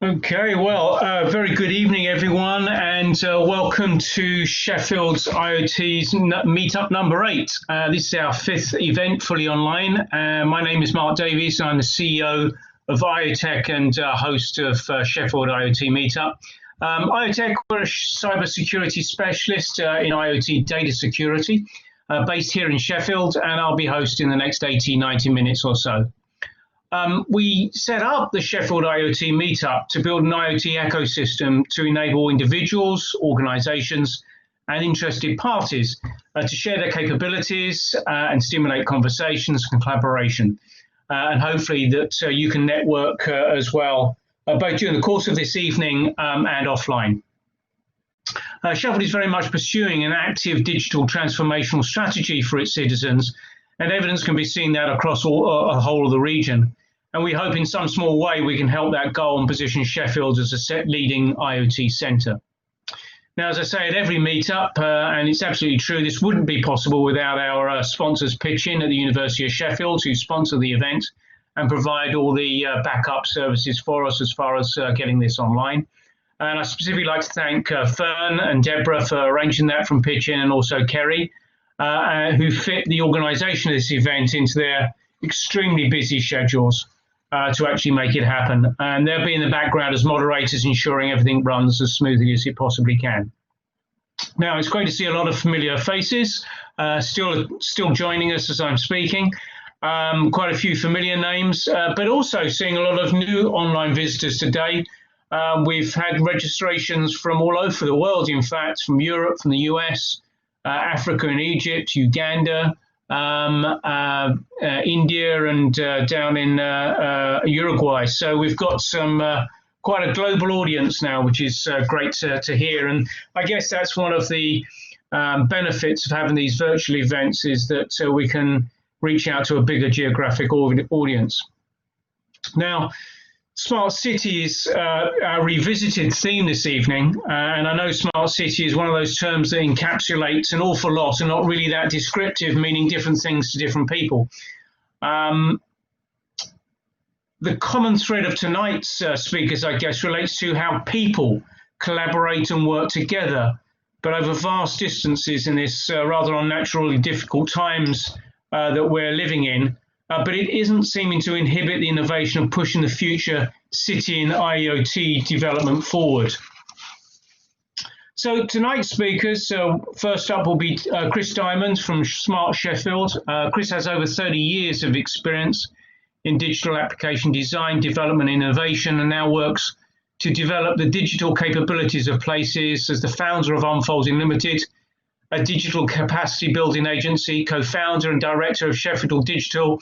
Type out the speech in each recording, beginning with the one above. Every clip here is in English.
Okay, well, very good evening, everyone, and welcome to Sheffield's IoT's Meetup number 8. This is our 5th event fully online. My name is Mark Davies. I'm the CEO of IoTech and host of Sheffield IoT Meetup. IoTech, we're a cybersecurity specialist in IoT data security, based here in Sheffield, and I'll be hosting the next 90 minutes or so. We set up the Sheffield IoT Meetup to build an IoT ecosystem to enable individuals, organizations, and interested parties to share their capabilities and stimulate conversations and collaboration. And hopefully that you can network as well, both during the course of this evening and offline. Sheffield is very much pursuing an active digital transformational strategy for its citizens, and evidence can be seen that across a whole of the region. And we hope in some small way we can help that goal and position Sheffield as a leading IoT centre. Now, as I say at every meetup, and it's absolutely true, this wouldn't be possible without our sponsors pitch in at the University of Sheffield, who sponsor the event and provide all the backup services for us as far as getting this online. And I specifically like to thank Fern and Deborah for arranging that from pitch in, and also Kerry, who fit the organisation of this event into their extremely busy schedules. To actually make it happen. And they'll be in the background as moderators, ensuring everything runs as smoothly as it possibly can. Now, it's great to see a lot of familiar faces still joining us as I'm speaking. Quite a few familiar names, but also seeing a lot of new online visitors today. We've had registrations from all over the world, in fact, from Europe, from the US, Africa and Egypt, Uganda, India, and down in Uruguay. So we've got some quite a global audience now, which is great to hear. And I guess that's one of the benefits of having these virtual events, is that we can reach out to a bigger geographic audience. Now, Smart City is our revisited theme this evening, and I know Smart City is one of those terms that encapsulates an awful lot and not really that descriptive, meaning different things to different people. The common thread of tonight's speakers, I guess, relates to how people collaborate and work together, but over vast distances in this rather unnaturally difficult times that we're living in. But it isn't seeming to inhibit the innovation of pushing the future city and IoT development forward. So tonight's speakers, first up will be Chris Dymond from Smart Sheffield. Chris has over 30 years of experience in digital application design, development, and innovation, and now works to develop the digital capabilities of places as the founder of Unfolding Limited, a digital capacity building agency, co-founder and director of Sheffield Digital,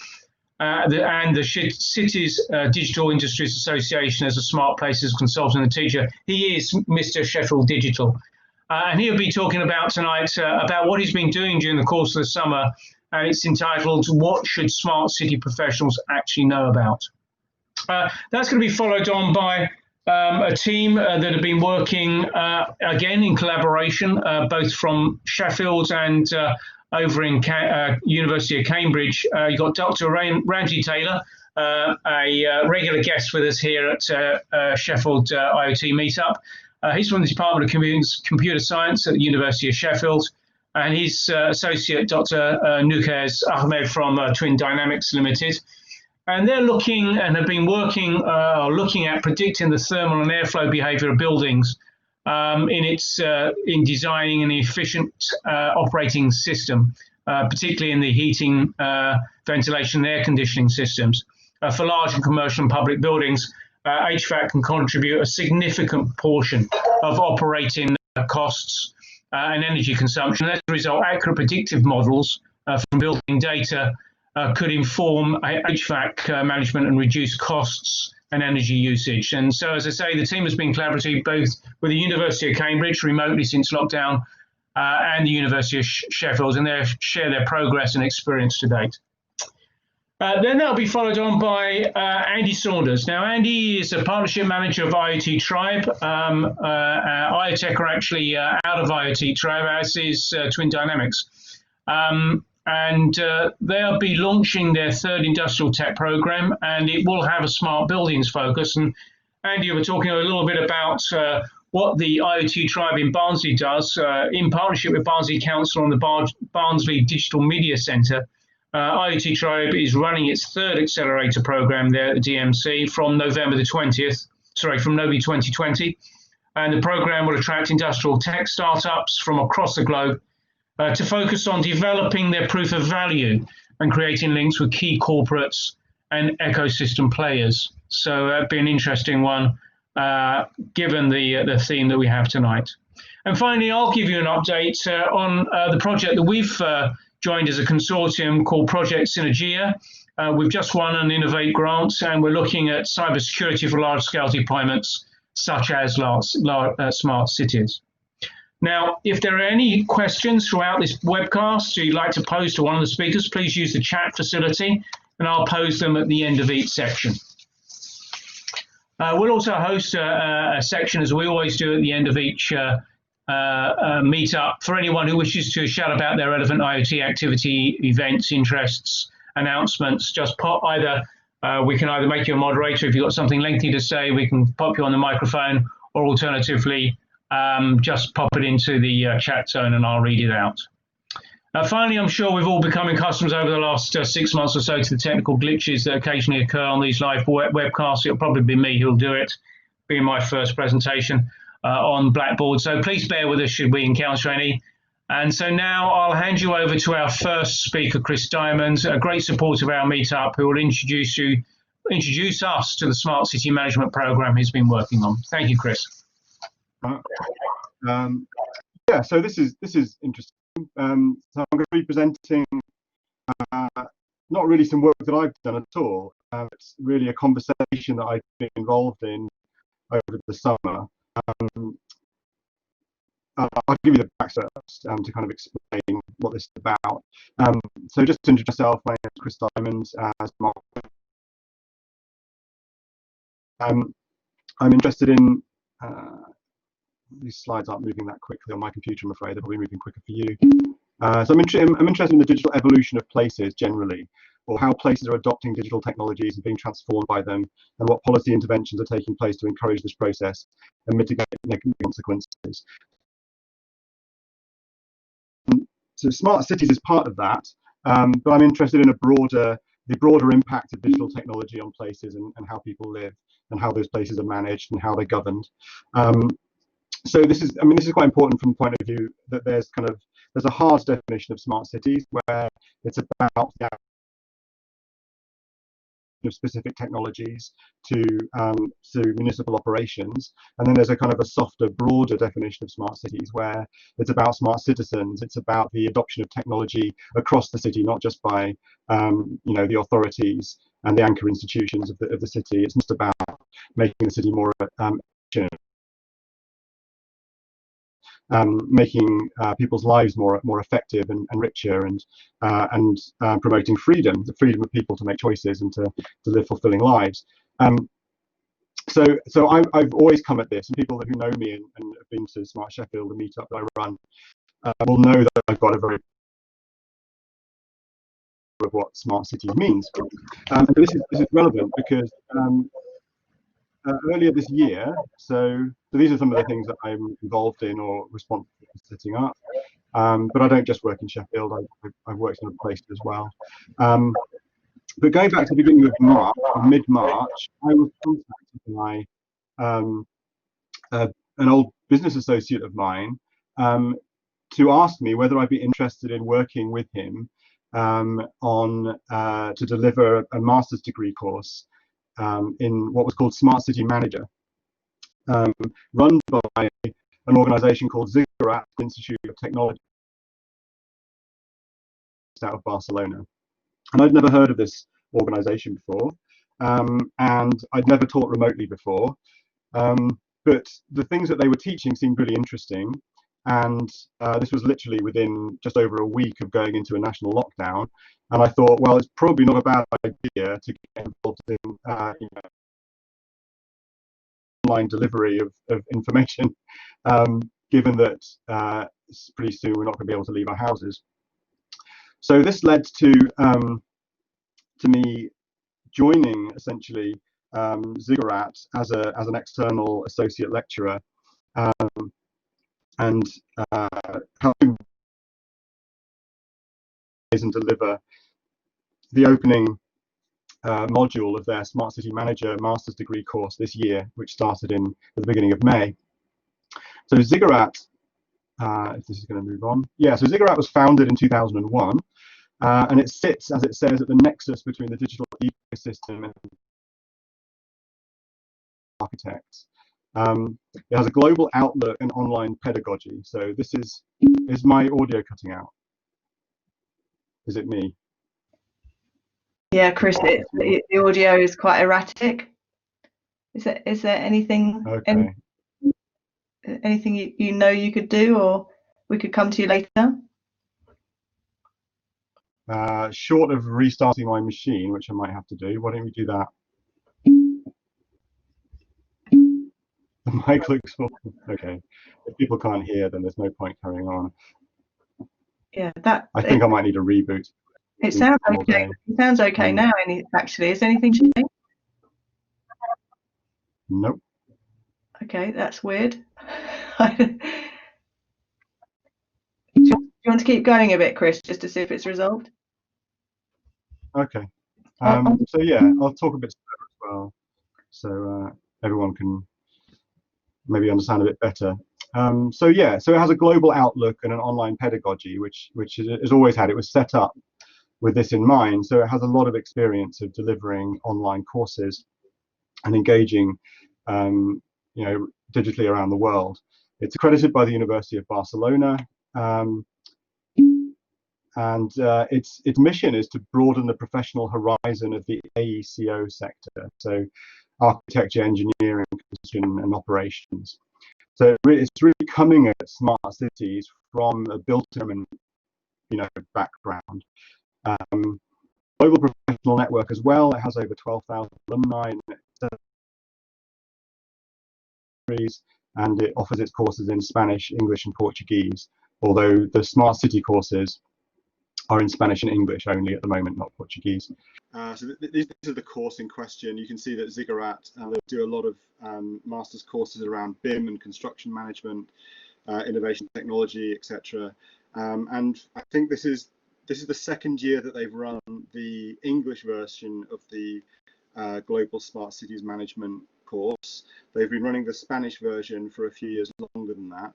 and the city's Digital Industries Association as a Smart Places consultant and teacher. He is Mr. Sheffield Digital. And he'll be talking about tonight about what he's been doing during the course of the summer. And it's entitled, What Should Smart City Professionals Actually Know About? That's going to be followed on by a team that have been working, again, in collaboration, both from Sheffield and over in University of Cambridge. You've got Dr. Ramsay Taylor, a regular guest with us here at Sheffield IoT Meetup. He's from the Department of Computer Science at the University of Sheffield, and he's Associate Dr. Noukhez Ahmed from Twin Dynamics Limited. And they're looking and have been working, looking at predicting the thermal and airflow behavior of buildings in designing an efficient operating system, particularly in the heating, ventilation, and air conditioning systems. For large and commercial and public buildings, HVAC can contribute a significant portion of operating costs and energy consumption. As a result, accurate predictive models from building data could inform HVAC management and reduce costs and energy usage. And so, as I say, the team has been collaborative both with the University of Cambridge remotely since lockdown and the University of Sheffield, and they share their progress and experience to date. Then that'll be followed on by Andy Saunders. Now, Andy is a partnership manager of Iot Tribe. IoTech are actually out of Iot Tribe, as is Twin Dynamics. And they'll be launching their third industrial tech program, and it will have a smart buildings focus. And Andy, we're talking a little bit about what the IoT Tribe in Barnsley does in partnership with Barnsley Council and the Barnsley Digital Media Centre. IoT Tribe is running its third accelerator program there at the DMC from November 2020. And the program will attract industrial tech startups from across the globe to focus on developing their proof of value and creating links with key corporates and ecosystem players. So that'd be an interesting one, given the theme that we have tonight. And finally, I'll give you an update on the project that we've joined as a consortium called Project SYNERGIA. We've just won an Innovate grant, and we're looking at cybersecurity for large-scale deployments, such as smart cities. Now, if there are any questions throughout this webcast you'd like to pose to one of the speakers, please use the chat facility, and I'll pose them at the end of each section. We'll also host a section, as we always do at the end of each meetup, for anyone who wishes to shout about their relevant IoT activity, events, interests, announcements. Just pop we can either make you a moderator if you've got something lengthy to say, we can pop you on the microphone, or alternatively, just pop it into the chat zone and I'll read it out. Finally, I'm sure we've all become accustomed over the last 6 months or so to the technical glitches that occasionally occur on these live webcasts. It'll probably be me who'll do it, being my first presentation on Blackboard. So please bear with us should we encounter any. And so now I'll hand you over to our first speaker, Chris Dymond, a great supporter of our meetup, who will introduce us to the Smart City Management Program he's been working on. Thank you, Chris. Yeah, so this is interesting. So I'm going to be presenting not really some work that I've done at all. It's really a conversation that I've been involved in over the summer. I'll give you the backstory to kind of explain what this is about. So just to introduce myself, my name is Chris Dymond. I'm interested in these slides aren't moving that quickly on my computer, I'm afraid. They're probably moving quicker for you. So I'm interested in the digital evolution of places generally, or how places are adopting digital technologies and being transformed by them, and what policy interventions are taking place to encourage this process and mitigate negative consequences. So smart cities is part of that, but I'm interested in the broader impact of digital technology on places and how people live and how those places are managed and how they're governed. So this is quite important from the point of view that there's a hard definition of smart cities where it's about the of specific technologies to municipal operations, and then there's a kind of a softer, broader definition of smart cities where it's about smart citizens. It's about the adoption of technology across the city, not just by the authorities and the anchor institutions of the city. It's just about making the city more efficient. Making people's lives more effective and richer, and promoting freedom, the freedom of people to make choices and to live fulfilling lives. So I've always come at this, and people who know me and have been to Smart Sheffield, the meetup that I run, will know that I've got a very of what smart cities means. And this is relevant because earlier this year, so these are some of the things that I'm involved in or responsible for setting up. But I don't just work in Sheffield, I've worked in other places as well. But going back to the beginning of March, mid-March, I was contacted by an old business associate of mine to ask me whether I'd be interested in working with him to deliver a master's degree course in what was called Smart City Manager, run by an organization called Ziggurat Institute of Technology out of Barcelona. And I'd never heard of this organization before, and I'd never taught remotely before, but the things that they were teaching seemed really interesting. And this was literally within just over a week of going into a national lockdown, and I thought, well, it's probably not a bad idea to get involved in online delivery of information, given that pretty soon we're not going to be able to leave our houses. So this led to me joining essentially Ziggurat as an external associate lecturer, and helping and deliver the opening module of their Smart City Manager master's degree course this year, which started at the beginning of May. So Ziggurat, if this is going to move on, yeah. So Ziggurat was founded in 2001, and it sits, as it says, at the nexus between the digital ecosystem and architects. It has a global outlook and online pedagogy. So this is my audio cutting out? Is it me? Yeah, Chris, the audio is quite erratic. Is there anything? Okay. Anything you know you could do, or we could come to you later? Short of restarting my machine, which I might have to do, why don't we do that? The mic looks full. Okay. If people can't hear, then there's no point carrying on. Yeah, I think I might need a reboot. It sounds okay. It sounds okay now. Actually, is anything changing? Nope. Okay, that's weird. Do you want to keep going a bit, Chris, just to see if it's resolved? Okay. So yeah, I'll talk a bit slower as well, so everyone can maybe understand a bit better. So yeah, so it has a global outlook and an online pedagogy, which it has always had. It was set up with this in mind, so it has a lot of experience of delivering online courses and engaging, digitally around the world. It's accredited by the University of Barcelona, and its mission is to broaden the professional horizon of the AECO sector, so architecture, engineering, construction, and operations. So it's really coming at smart cities from a built environment, background. Global professional network as well. It has over 12,000 alumni, and it offers its courses in Spanish, English, and Portuguese. Although the smart city courses are in Spanish and English only at the moment, not Portuguese. So this is the course in question. You can see that Ziggurat they do a lot of master's courses around BIM and construction management, innovation technology, etc. And I think this is the second year that they've run the English version of the Global Smart Cities Management course. They've been running the Spanish version for a few years longer than that.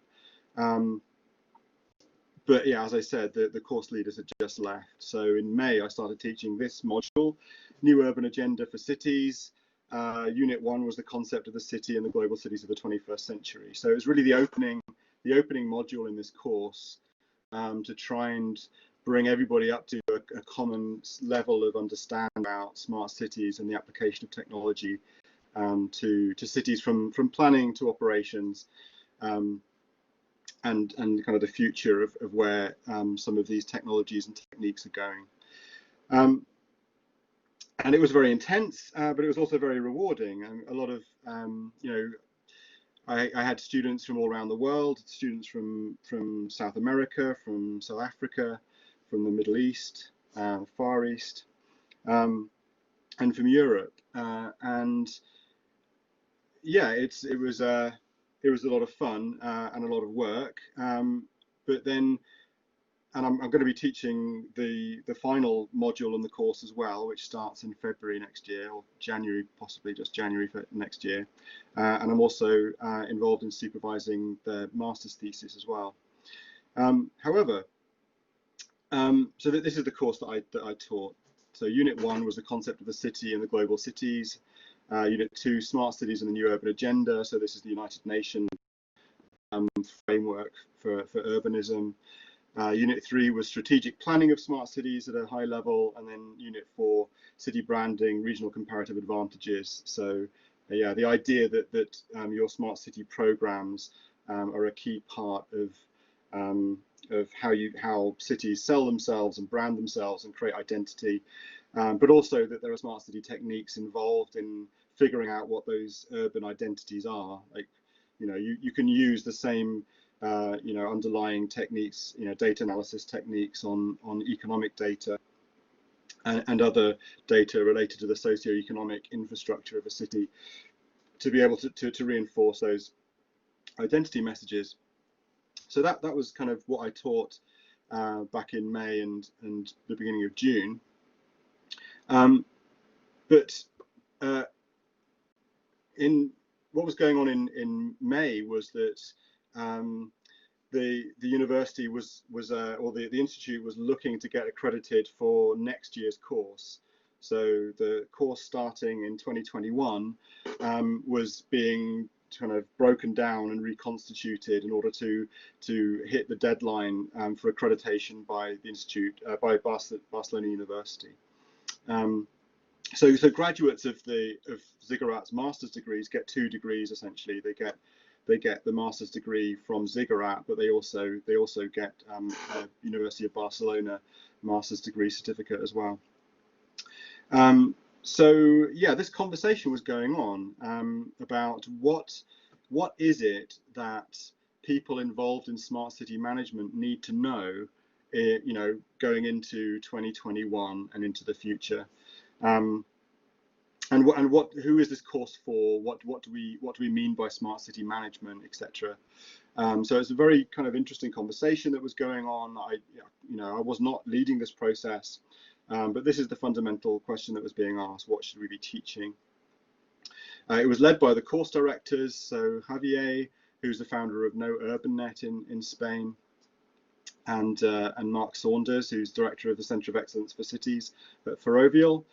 But yeah, as I said, the course leaders had just left. So in May, I started teaching this module, New Urban Agenda for Cities. Unit 1 was the concept of the city and the global cities of the 21st century. So it was really the opening module in this course to try and bring everybody up to a common level of understanding about smart cities and the application of technology to cities from planning to operations. And kind of the future of where some of these technologies and techniques are going. And it was very intense, but it was also very rewarding. And a lot of, I had students from all around the world, students from South America, from South Africa, from the Middle East, Far East, and from Europe. And yeah, it was a lot of fun and a lot of work, but then, and I'm going to be teaching the final module in the course as well, which starts in February next year, or January, possibly just January for next year, and I'm also involved in supervising the master's thesis as well. However, so this is the course that I taught. So Unit 1 was the concept of the city and the global cities. Unit 2, smart cities and the new urban agenda. So this is the United Nations framework for urbanism. Unit 3 was strategic planning of smart cities at a high level, and then Unit 4, city branding, regional comparative advantages. So yeah, the idea that your smart city programs are a key part of how cities sell themselves and brand themselves and create identity. But also that there are smart city techniques involved in figuring out what those urban identities are. Like, you can use the same, underlying techniques, data analysis techniques on economic data, and other data related to the socio-economic infrastructure of a city to be able to reinforce those identity messages. So that was kind of what I taught back in May and the beginning of June. But in what was going on in May was that the university was or the institute was looking to get accredited for next year's course. So the course starting in 2021 was being kind of broken down and reconstituted in order to hit the deadline for accreditation by the institute, by Barcelona University. So graduates of Ziggurat's master's degrees get 2 degrees essentially. They get the master's degree from Ziggurat, but they also get a University of Barcelona master's degree certificate as well. So yeah, this conversation was going on about what is it that people involved in smart city management need to know, you know, going into 2021 and into the future. And who is this course for? What do we mean by smart city management, etc. So it's a very kind of interesting conversation that was going on. I was not leading this process, but this is the fundamental question that was being asked: what should we be teaching? It was led by the course directors, so Javier, who's the founder of No UrbanNet in Spain, and Mark Saunders, who's director of the Centre of Excellence for Cities at Ferrovial.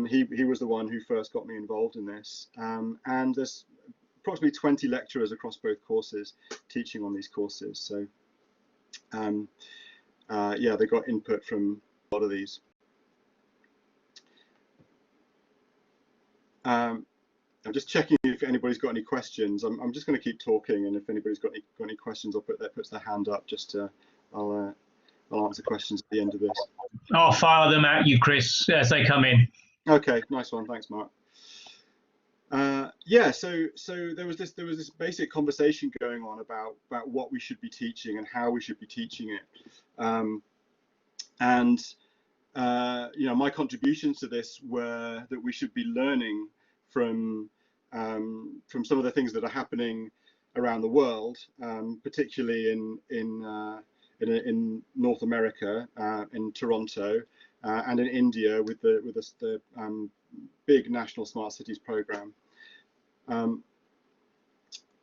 He was the one who first got me involved in this, and there's approximately 20 lecturers across both courses teaching on these courses. So yeah, they got input from a lot of these. I'm just checking if anybody's got any questions. I'm just going to keep talking, and if anybody's got any questions, I'll puts their hand up. Just I'll answer questions at the end of this. I'll fire them at you, Chris, as they come in. Okay, nice one. Thanks, Mark. Yeah, so there was this basic conversation going on about what we should be teaching and how we should be teaching it. You know, my contributions to this were that we should be learning from some of the things that are happening around the world, particularly in North America, in Toronto, and in India with the big national smart cities program.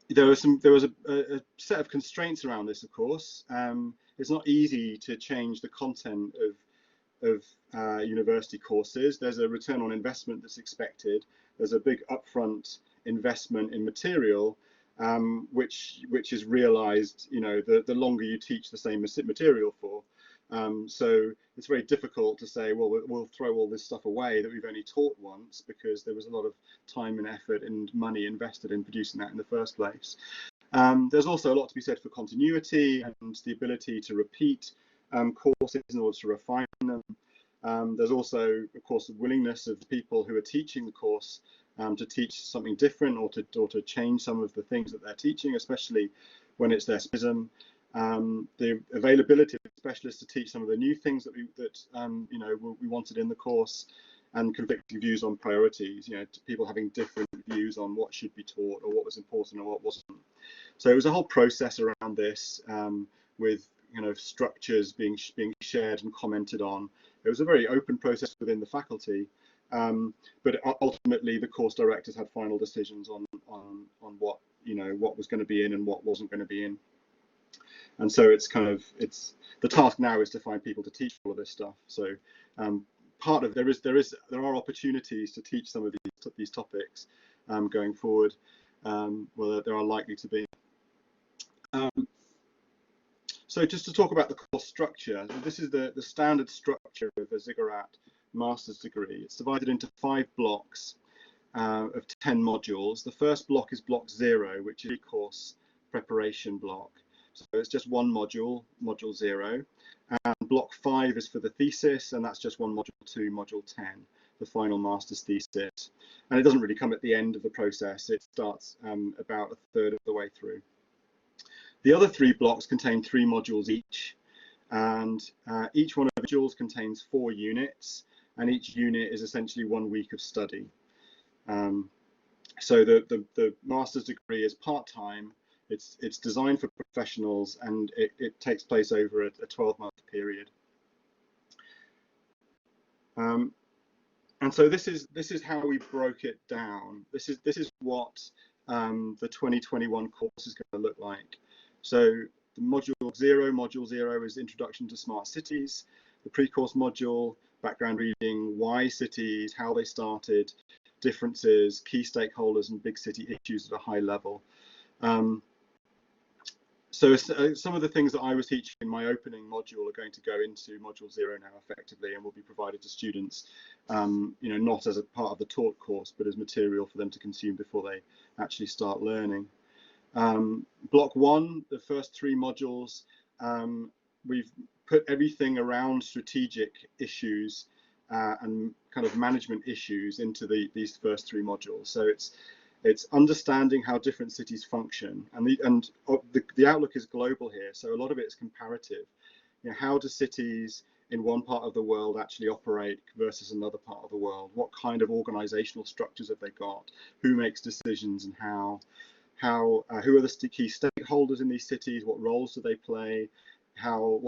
There was a set of constraints around this, of course. It's not easy to change the content of university courses. There's a return on investment that's expected. There's a big upfront investment in material, which is realized, you know, the longer you teach the same material for. So it's very difficult to say, well, we'll throw all this stuff away that we've only taught once, because there was a lot of time and effort and money invested in producing that in the first place. There's also a lot to be said for continuity and the ability to repeat courses in order to refine them. There's also, of course, the willingness of the people who are teaching the course to teach something different, or to change some of the things that they're teaching, especially when it's their specialism. The availability of specialists to teach some of the new things that you know, we wanted in the course, and conflicting views on priorities. You know, people having different views on what should be taught, or what was important or what wasn't. So it was a whole process around this, with, you know, structures being shared and commented on. It was a very open process within the faculty, but ultimately the course directors had final decisions on what, you know, what was going to be in and what wasn't going to be in. And so the task now is to find people to teach all of this stuff. So part of there are opportunities to teach some of these topics going forward. Well, there are likely to be. So just to talk about the course structure, this is the standard structure of a Ziggurat master's degree. It's divided into 5 blocks of 10 modules. The first block is block 0, which is a course preparation block. So it's just one module, module 0. And block 5 is for the thesis, and that's just one module 2, module 10, the final master's thesis. And it doesn't really come at the end of the process. It starts about a third of the way through. The other 3 blocks contain 3 modules each, and each one of the modules contains 4 units, and each unit is essentially 1 week of study. So the master's degree is part-time. It's designed for professionals, and it takes place over a 12-month period. And so this is how we broke it down. This is what the 2021 course is going to look like. So the module zero is Introduction to Smart Cities. The pre-course module, background reading, why cities, how they started, differences, key stakeholders, and big city issues at a high level. So some of the things that I was teaching in my opening module are going to go into module 0 now effectively, and will be provided to students, not as a part of the taught course, but as material for them to consume before they actually start learning. Block 1, the first 3 modules, we've put everything around strategic issues and kind of management issues into these first 3 modules. So it's understanding how different cities function, and the outlook is global here. So a lot of it is comparative. How do cities in one part of the world actually operate versus another part of the world? What kind of organizational structures have they got? Who makes decisions, and how? Who are the key stakeholders in these cities? What roles do they play? How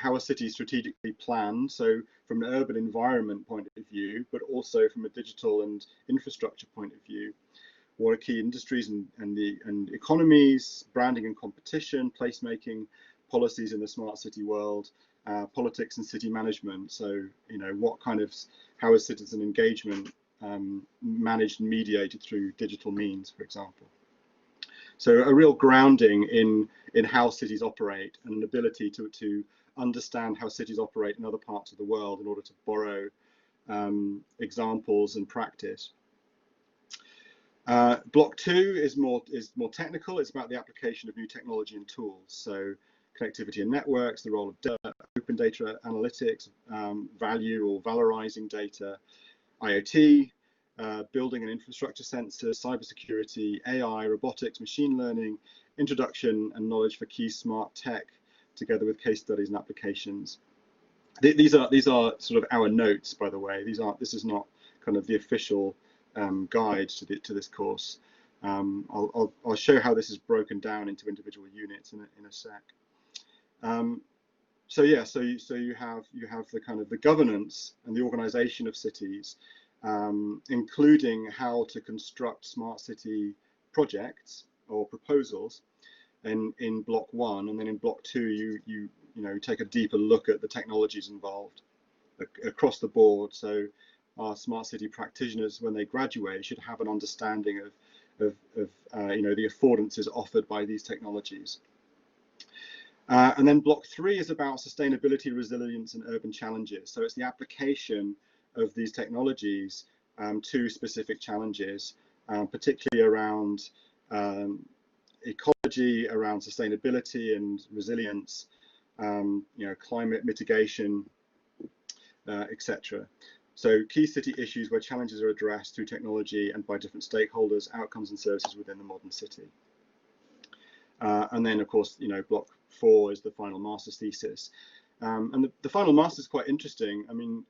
are cities strategically planned? So from an urban environment point of view, but also from a digital and infrastructure point of view. What are key industries and economies, branding and competition, placemaking, policies in the smart city world, politics and city management. So how is citizen engagement managed and mediated through digital means, for example. So a real grounding in how cities operate, and an ability to understand how cities operate in other parts of the world in order to borrow examples and practice. Block 2 is more technical. It's about the application of new technology and tools. So connectivity and networks, the role of data, open data analytics, value or valorizing data, IoT, building and infrastructure sensors, cybersecurity, AI, robotics, machine learning, introduction and knowledge for key smart tech, together with case studies and applications. These are sort of our notes, by the way. This is not kind of the official guide to this course. I'll show how this is broken down into individual units in a sec. So you have the kind of the governance and the organization of cities, including how to construct smart city projects or proposals in block 1, and then in block 2 you take a deeper look at the technologies involved across the board. So our smart city practitioners, when they graduate, should have an understanding of the affordances offered by these technologies. And then block 3 is about sustainability, resilience, and urban challenges. So it's the application of these technologies to specific challenges, particularly around ecology, around sustainability and resilience, climate mitigation, etc. So key city issues where challenges are addressed through technology and by different stakeholders, outcomes and services within the modern city. And then, of course, block 4 is the final master's thesis. And the final master's is quite interesting. I mean,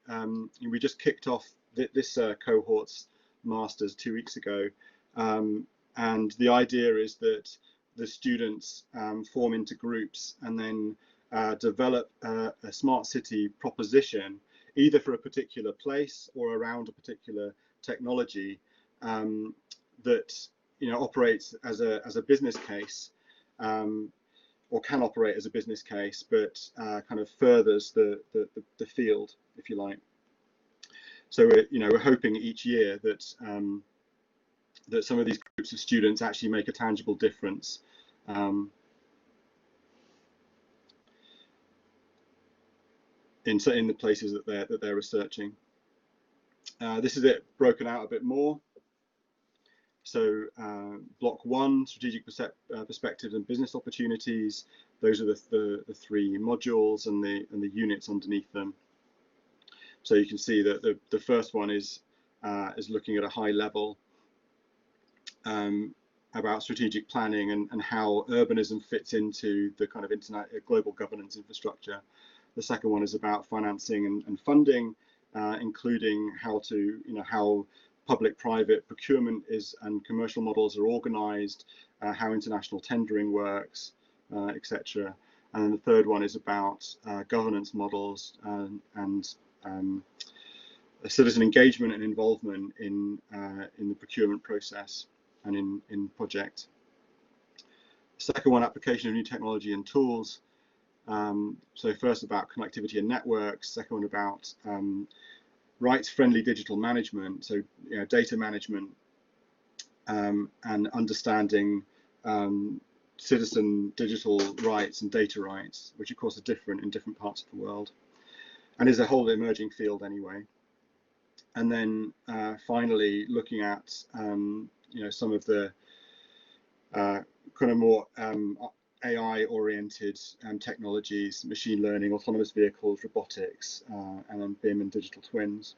we just kicked off this cohort's master's 2 weeks ago. And the idea is that the students form into groups and then develop a smart city proposition, either for a particular place or around a particular technology that operates as a business case, or can operate as a business case, but kind of furthers the field, if you like. So we're hoping each year that that some of these groups of students actually make a tangible difference. In the places that they're researching. This is it broken out a bit more. So block 1, strategic perspectives and business opportunities. Those are the 3 modules and the units underneath them. So you can see that the first one is looking at a high level about strategic planning and how urbanism fits into the kind of global governance infrastructure. The second one is about financing and funding, including how to, how public-private procurement is and commercial models are organized, how international tendering works, etc. And the third one is about governance models and citizen engagement and involvement in the procurement process and in project. Second one, application of new technology and tools. So first about connectivity and networks. Second one about rights-friendly digital management. So data management and understanding citizen digital rights and data rights, which of course are different in different parts of the world, and is a whole emerging field anyway. And then finally, looking at some of the kind of more AI-oriented technologies, machine learning, autonomous vehicles, robotics, and then BIM and digital twins.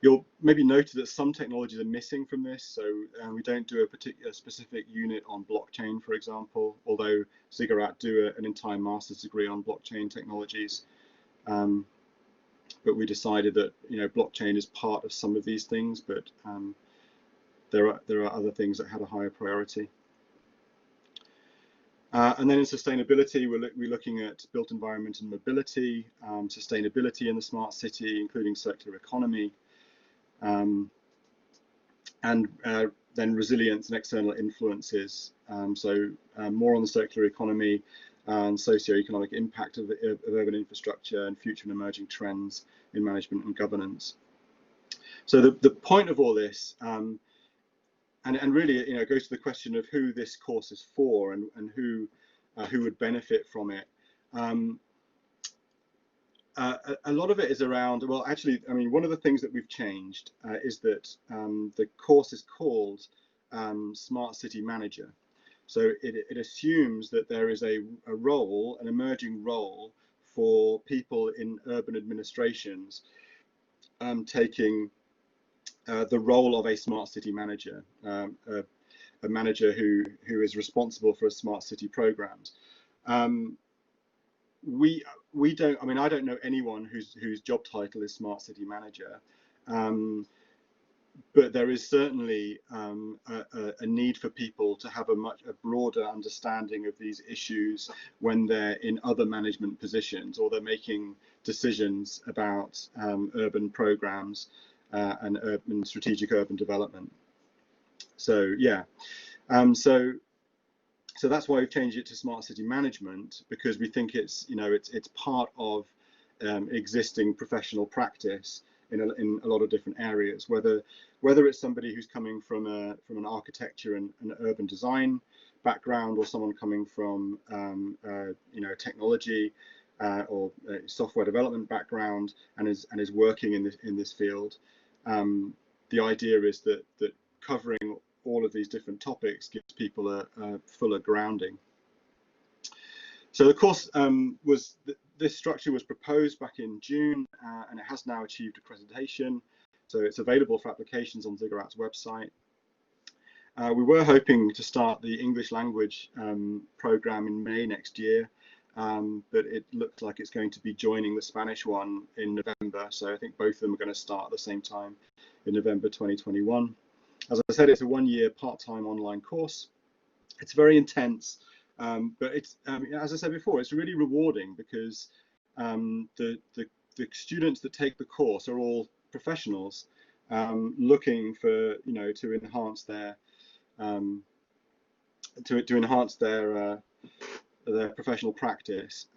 You'll maybe notice that some technologies are missing from this, so we don't do a particular specific unit on blockchain, for example, although Ziggurat do an entire master's degree on blockchain technologies. But we decided that blockchain is part of some of these things, but there are other things that had a higher priority. And then in sustainability, we're looking at built environment and mobility, sustainability in the smart city, including circular economy, and then resilience and external influences. So more on the circular economy and socio-economic impact of urban infrastructure and future and emerging trends in management and governance. So the point of all this, and really, it goes to the question of who this course is for and who would benefit from it. A lot of it is around, well, actually, I mean, one of the things that we've changed is that the course is called Smart City Manager. So it assumes that there is a role, an emerging role for people in urban administrations taking the role of a smart city manager, a manager who is responsible for a smart city programs. We don't, I mean, I don't know anyone whose job title is smart city manager, but there is certainly a need for people to have a broader understanding of these issues when they're in other management positions or they're making decisions about urban programs and strategic urban development. So yeah, so that's why we've changed it to Smart City Management, because we think it's it's part of existing professional practice in a lot of different areas, whether it's somebody who's coming from an architecture and an urban design background, or someone coming from technology or software development background and is working in this field. The idea is that covering all of these different topics gives people a fuller grounding. So the course this structure was proposed back in June, and it has now achieved accreditation. So it's available for applications on Ziggurat's website. We were hoping to start the English language program in May next year, but it looks like it's going to be joining the Spanish one in November. So I think both of them are going to start at the same time in November 2021. As I said, it's a one-year part-time online course. It's very intense, but it's, as I said before, it's really rewarding because the students that take the course are all professionals looking for, to enhance their their professional practice.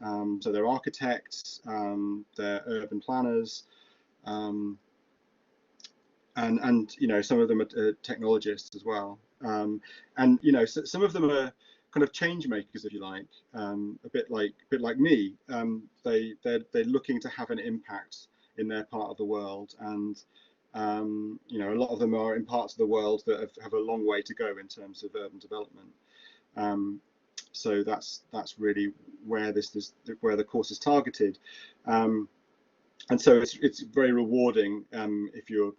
So they're architects, they're urban planners, and some of them are technologists as well, and so some of them are kind of change makers, if you like, a bit like me. They're looking to have an impact in their part of the world, and a lot of them are in parts of the world that have a long way to go in terms of urban development. So that's really where where the course is targeted. And so it's very rewarding if you've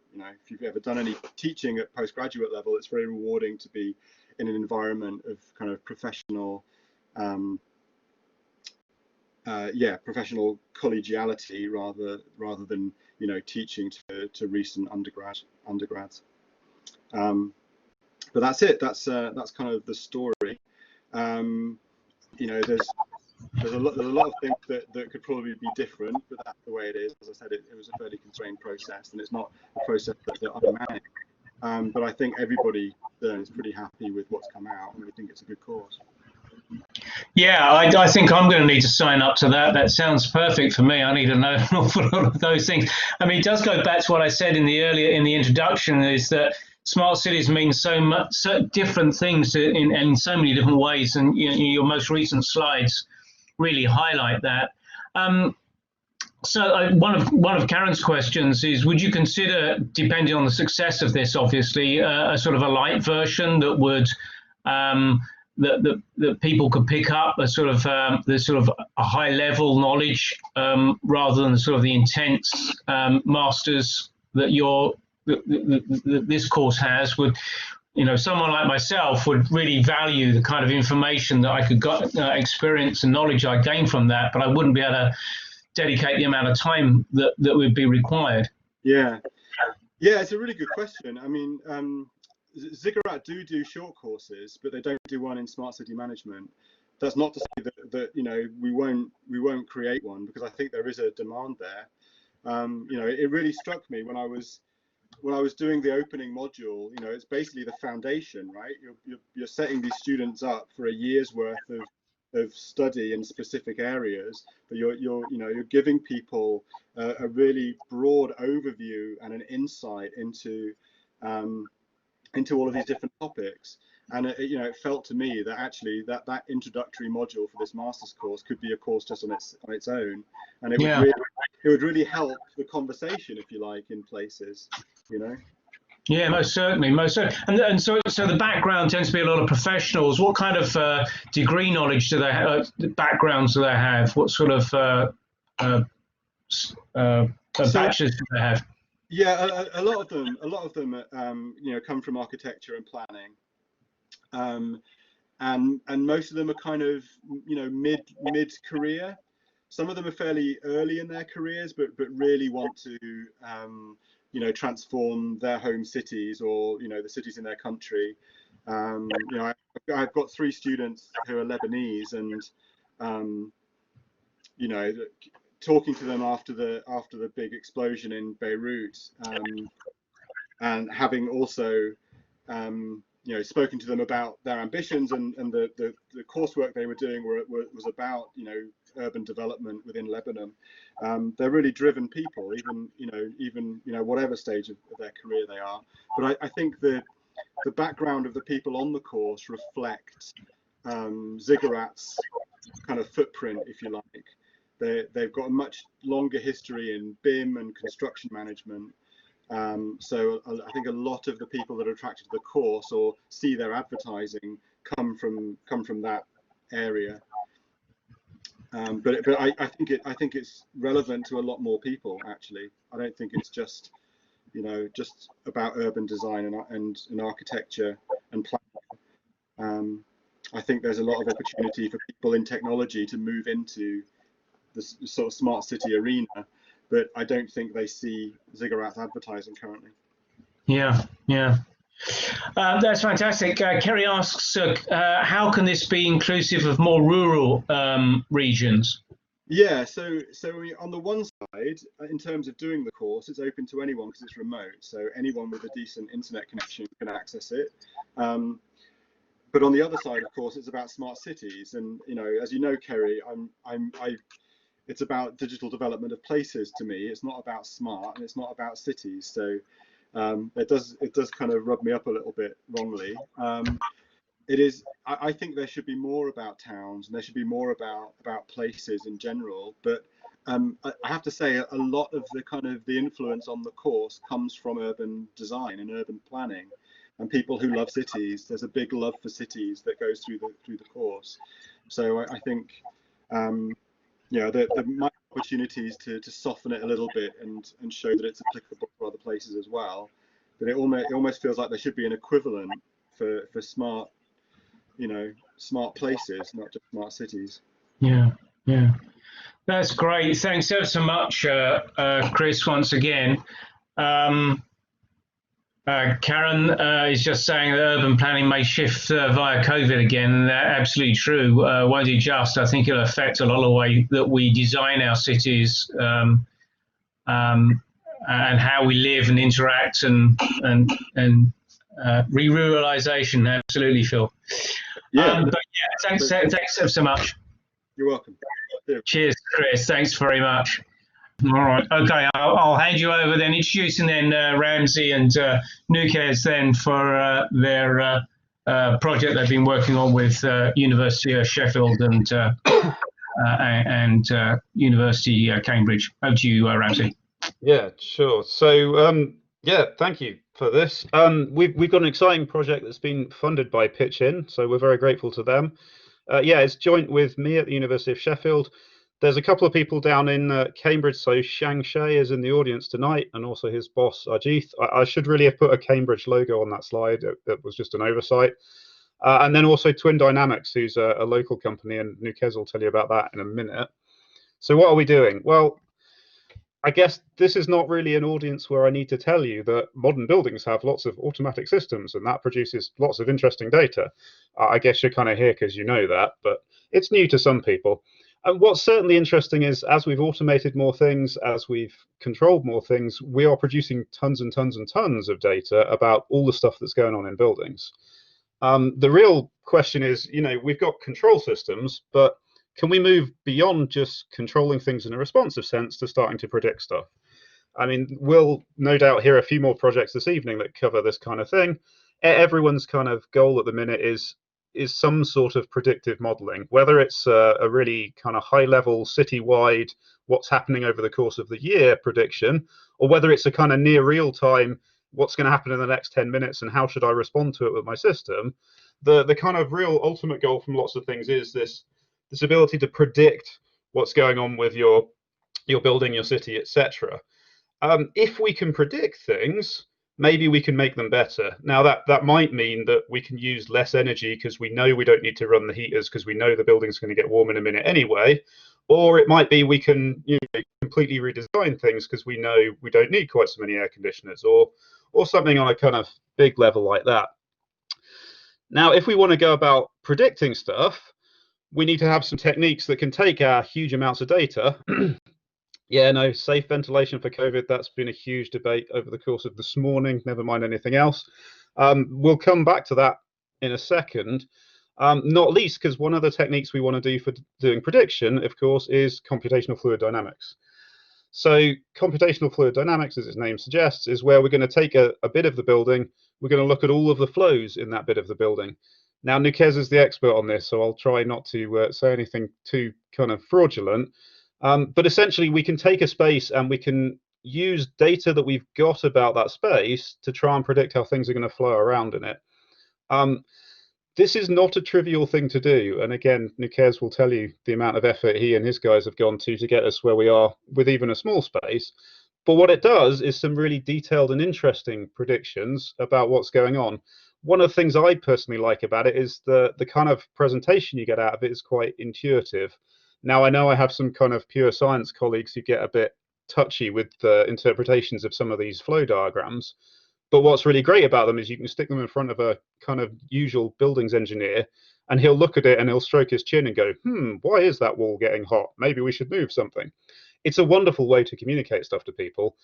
ever done any teaching at postgraduate level. It's very rewarding to be in an environment of kind of professional yeah, professional collegiality rather than teaching to recent undergrads. But that's it. That's kind of the story. There's a lot of things that could probably be different, but that's the way it is. As I said, it was a fairly constrained process, and it's not a process that I manage. But I think everybody is pretty happy with what's come out, and we think it's a good course. Yeah, I think I'm going to need to sign up to that. That sounds perfect for me. I need to know an awful lot of those things. I mean, it does go back to what I said in the introduction, is that smart cities mean so different things in so many different ways, and your most recent slides really highlight that. So one of Karen's questions is: would you consider, depending on the success of this, obviously, a sort of a light version that would that people could pick up, a sort of a high level knowledge, rather than sort of the intense masters that this course has? Would someone like myself would really value the kind of information that I could experience and knowledge I gain from that, but I wouldn't be able to dedicate the amount of time that would be required. Yeah, it's a really good question. I mean, Ziggurat do short courses, but they don't do one in smart city management. That's not to say that we won't create one, because I think there is a demand there. It really struck me when I was doing the opening module. It's basically the foundation, right? You're setting these students up for a year's worth of study in specific areas, but you're giving people a really broad overview and an insight into all of these different topics. And it felt to me that actually that introductory module for this master's course could be a course just on its own, and it would really help the conversation, if you like, in places. Yeah, most certainly. And so the background tends to be a lot of professionals. What kind of degree knowledge do they have? Backgrounds do they have? What sort of bachelors do they have? Yeah, a lot of them come from architecture and planning, and most of them are kind of mid career. Some of them are fairly early in their careers, but really want to transform their home cities, or the cities in their country. I've got 3 students who are Lebanese, and talking to them after the big explosion in Beirut, and having also spoken to them about their ambitions, and the coursework they were doing was about urban development within Lebanon. They're really driven people, even whatever stage of their career they are. But I think the background of the people on the course reflects Ziggurat's kind of footprint, if you like. They've got a much longer history in BIM and construction management. So I think a lot of the people that are attracted to the course or see their advertising come from that area. But I think it's relevant to a lot more people, actually. I don't think it's just about urban design and architecture and planning. I think there's a lot of opportunity for people in technology to move into the sort of smart city arena, but I don't think they see Ziggurat's advertising currently. Yeah. That's fantastic. Kerry asks, how can this be inclusive of more rural regions? Yeah, so on the one side, in terms of doing the course, it's open to anyone because it's remote, so anyone with a decent internet connection can access it. But on the other side, of course, it's about smart cities, and as you know, Kerry, it's about digital development of places to me. It's not about smart, and it's not about cities. So it does kind of rub me up a little bit wrongly. It is. I think there should be more about towns, and there should be more about places in general. But I have to say, a lot of the influence on the course comes from urban design and urban planning, and people who love cities. There's a big love for cities that goes through the course. So I think there might be opportunities to soften it a little bit and show that it's applicable for other places as well. But it almost feels like there should be an equivalent for smart, smart places, not just smart cities. Yeah. That's great. Thanks ever so much, Chris, once again. Karen is just saying that urban planning may shift via COVID again, and that's absolutely true. Won't it just? I think it'll affect a lot of the way that we design our cities, and how we live and interact, and re-ruralization. Absolutely, Phil. Yeah. But yeah, thanks ever so much. You're welcome. Cheers, Chris. Thanks very much. All right. Okay, I'll hand you over then, introducing then Ramsay and Noukhez then for their project they've been working on with University of Sheffield and University Cambridge. Over to you, Ramsay. Yeah, sure. So yeah, thank you for this. We've got an exciting project that's been funded by Pitch In, so we're very grateful to them. Yeah, it's joint with me at the University of Sheffield. There's a couple of people down in Cambridge, so Shang Shay is in the audience tonight, and also his boss, Ajith. I should really have put a Cambridge logo on that slide. It was just an oversight. And then also Twin Dynamics, who's a local company, and Noukhez will tell you about that in a minute. So what are we doing? Well, I guess this is not really an audience where I need to tell you that modern buildings have lots of automatic systems, and that produces lots of interesting data. I guess you're kind of here because you know that, but it's new to some people. And what's certainly interesting is as we've automated more things, as we've controlled more things, we are producing tons and tons and tons of data about all the stuff that's going on in buildings. The real question is, we've got control systems, but can we move beyond just controlling things in a responsive sense to starting to predict stuff? I mean, we'll no doubt hear a few more projects this evening that cover this kind of thing. Everyone's kind of goal at the minute is some sort of predictive modeling, whether it's a really kind of high level citywide, what's happening over the course of the year prediction, or whether it's a kind of near real time, what's going to happen in the next 10 minutes and how should I respond to it with my system. The kind of real ultimate goal from lots of things is this ability to predict what's going on with your building, your city, etc. If we can predict things, maybe we can make them better. Now that might mean that we can use less energy because we know we don't need to run the heaters because we know the building's going to get warm in a minute anyway. Or it might be we can completely redesign things because we know we don't need quite so many air conditioners, or something on a kind of big level like that. Now, if we want to go about predicting stuff, we need to have some techniques that can take our huge amounts of data. Yeah, no, safe ventilation for COVID, that's been a huge debate over the course of this morning, never mind anything else. We'll come back to that in a second, not least because one of the techniques we want to do for doing prediction, of course, is computational fluid dynamics. So computational fluid dynamics, as its name suggests, is where we're going to take a bit of the building, we're going to look at all of the flows in that bit of the building. Now, Noukhez is the expert on this, so I'll try not to say anything too kind of fraudulent. But essentially, we can take a space and we can use data that we've got about that space to try and predict how things are going to flow around in it. This is not a trivial thing to do. And again, Noukhez will tell you the amount of effort he and his guys have gone to get us where we are with even a small space. But what it does is some really detailed and interesting predictions about what's going on. One of the things I personally like about it is the kind of presentation you get out of it is quite intuitive. Now, I know I have some kind of pure science colleagues who get a bit touchy with the interpretations of some of these flow diagrams. But what's really great about them is you can stick them in front of a kind of usual buildings engineer, and he'll look at it and he'll stroke his chin and go, why is that wall getting hot? Maybe we should move something. It's a wonderful way to communicate stuff to people.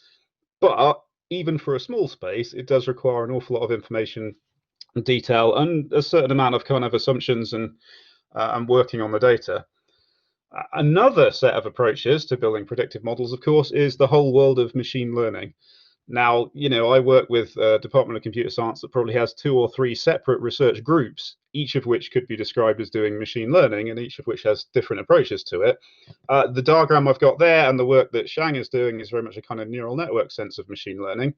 But even for a small space, it does require an awful lot of information, detail, and a certain amount of kind of assumptions and working on the data. Another set of approaches to building predictive models, of course, is the whole world of machine learning. Now, I work with a Department of Computer Science that probably has 2 or 3 separate research groups, each of which could be described as doing machine learning, and each of which has different approaches to it. The diagram I've got there and the work that Shang is doing is very much a kind of neural network sense of machine learning.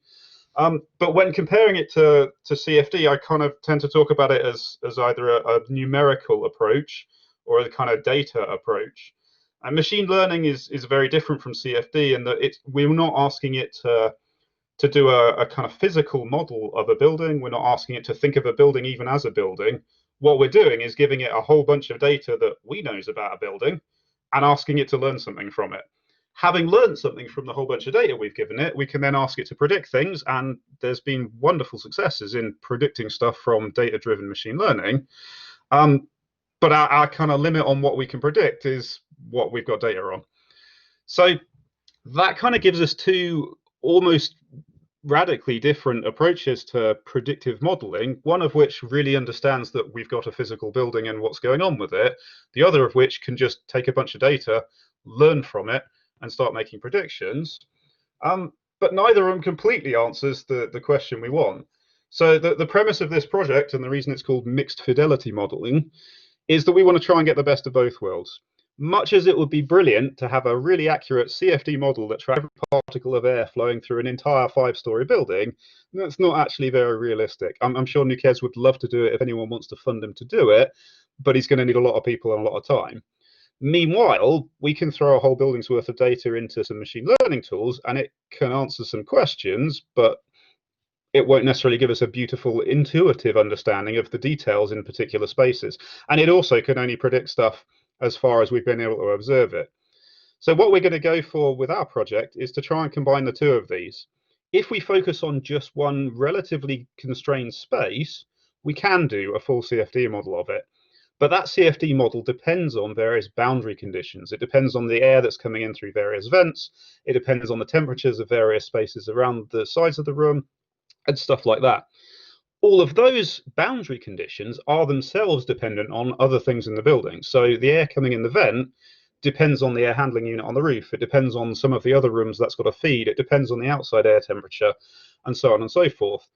But when comparing it to CFD, I kind of tend to talk about it as either a numerical approach or a kind of data approach. And machine learning is very different from CFD in that we're not asking it to do a kind of physical model of a building. We're not asking it to think of a building even as a building. What we're doing is giving it a whole bunch of data that we know about a building, and asking it to learn something from it. Having learned something from the whole bunch of data we've given it, we can then ask it to predict things, and there's been wonderful successes in predicting stuff from data-driven machine learning. But our kind of limit on what we can predict is what we've got data on. So that kind of gives us two almost radically different approaches to predictive modeling, one of which really understands that we've got a physical building and what's going on with it, the other of which can just take a bunch of data, learn from it, and start making predictions. But neither of them completely answers the question we want. So the premise of this project, and the reason it's called mixed fidelity modeling, is that we want to try and get the best of both worlds. Much as it would be brilliant to have a really accurate CFD model that tracks every particle of air flowing through an entire 5-story building, that's not actually very realistic. I'm sure Noukhez would love to do it if anyone wants to fund him to do it, but he's going to need a lot of people and a lot of time. Meanwhile, we can throw a whole building's worth of data into some machine learning tools, and it can answer some questions, but it won't necessarily give us a beautiful intuitive understanding of the details in particular spaces. And it also can only predict stuff as far as we've been able to observe it. So what we're going to go for with our project is to try and combine the two of these. If we focus on just one relatively constrained space, we can do a full CFD model of it. But that CFD model depends on various boundary conditions. It depends on the air that's coming in through various vents. It depends on the temperatures of various spaces around the sides of the room and stuff like that. All of those boundary conditions are themselves dependent on other things in the building. So the air coming in the vent depends on the air handling unit on the roof. It depends on some of the other rooms that's got a feed. It depends on the outside air temperature, and so on and so forth.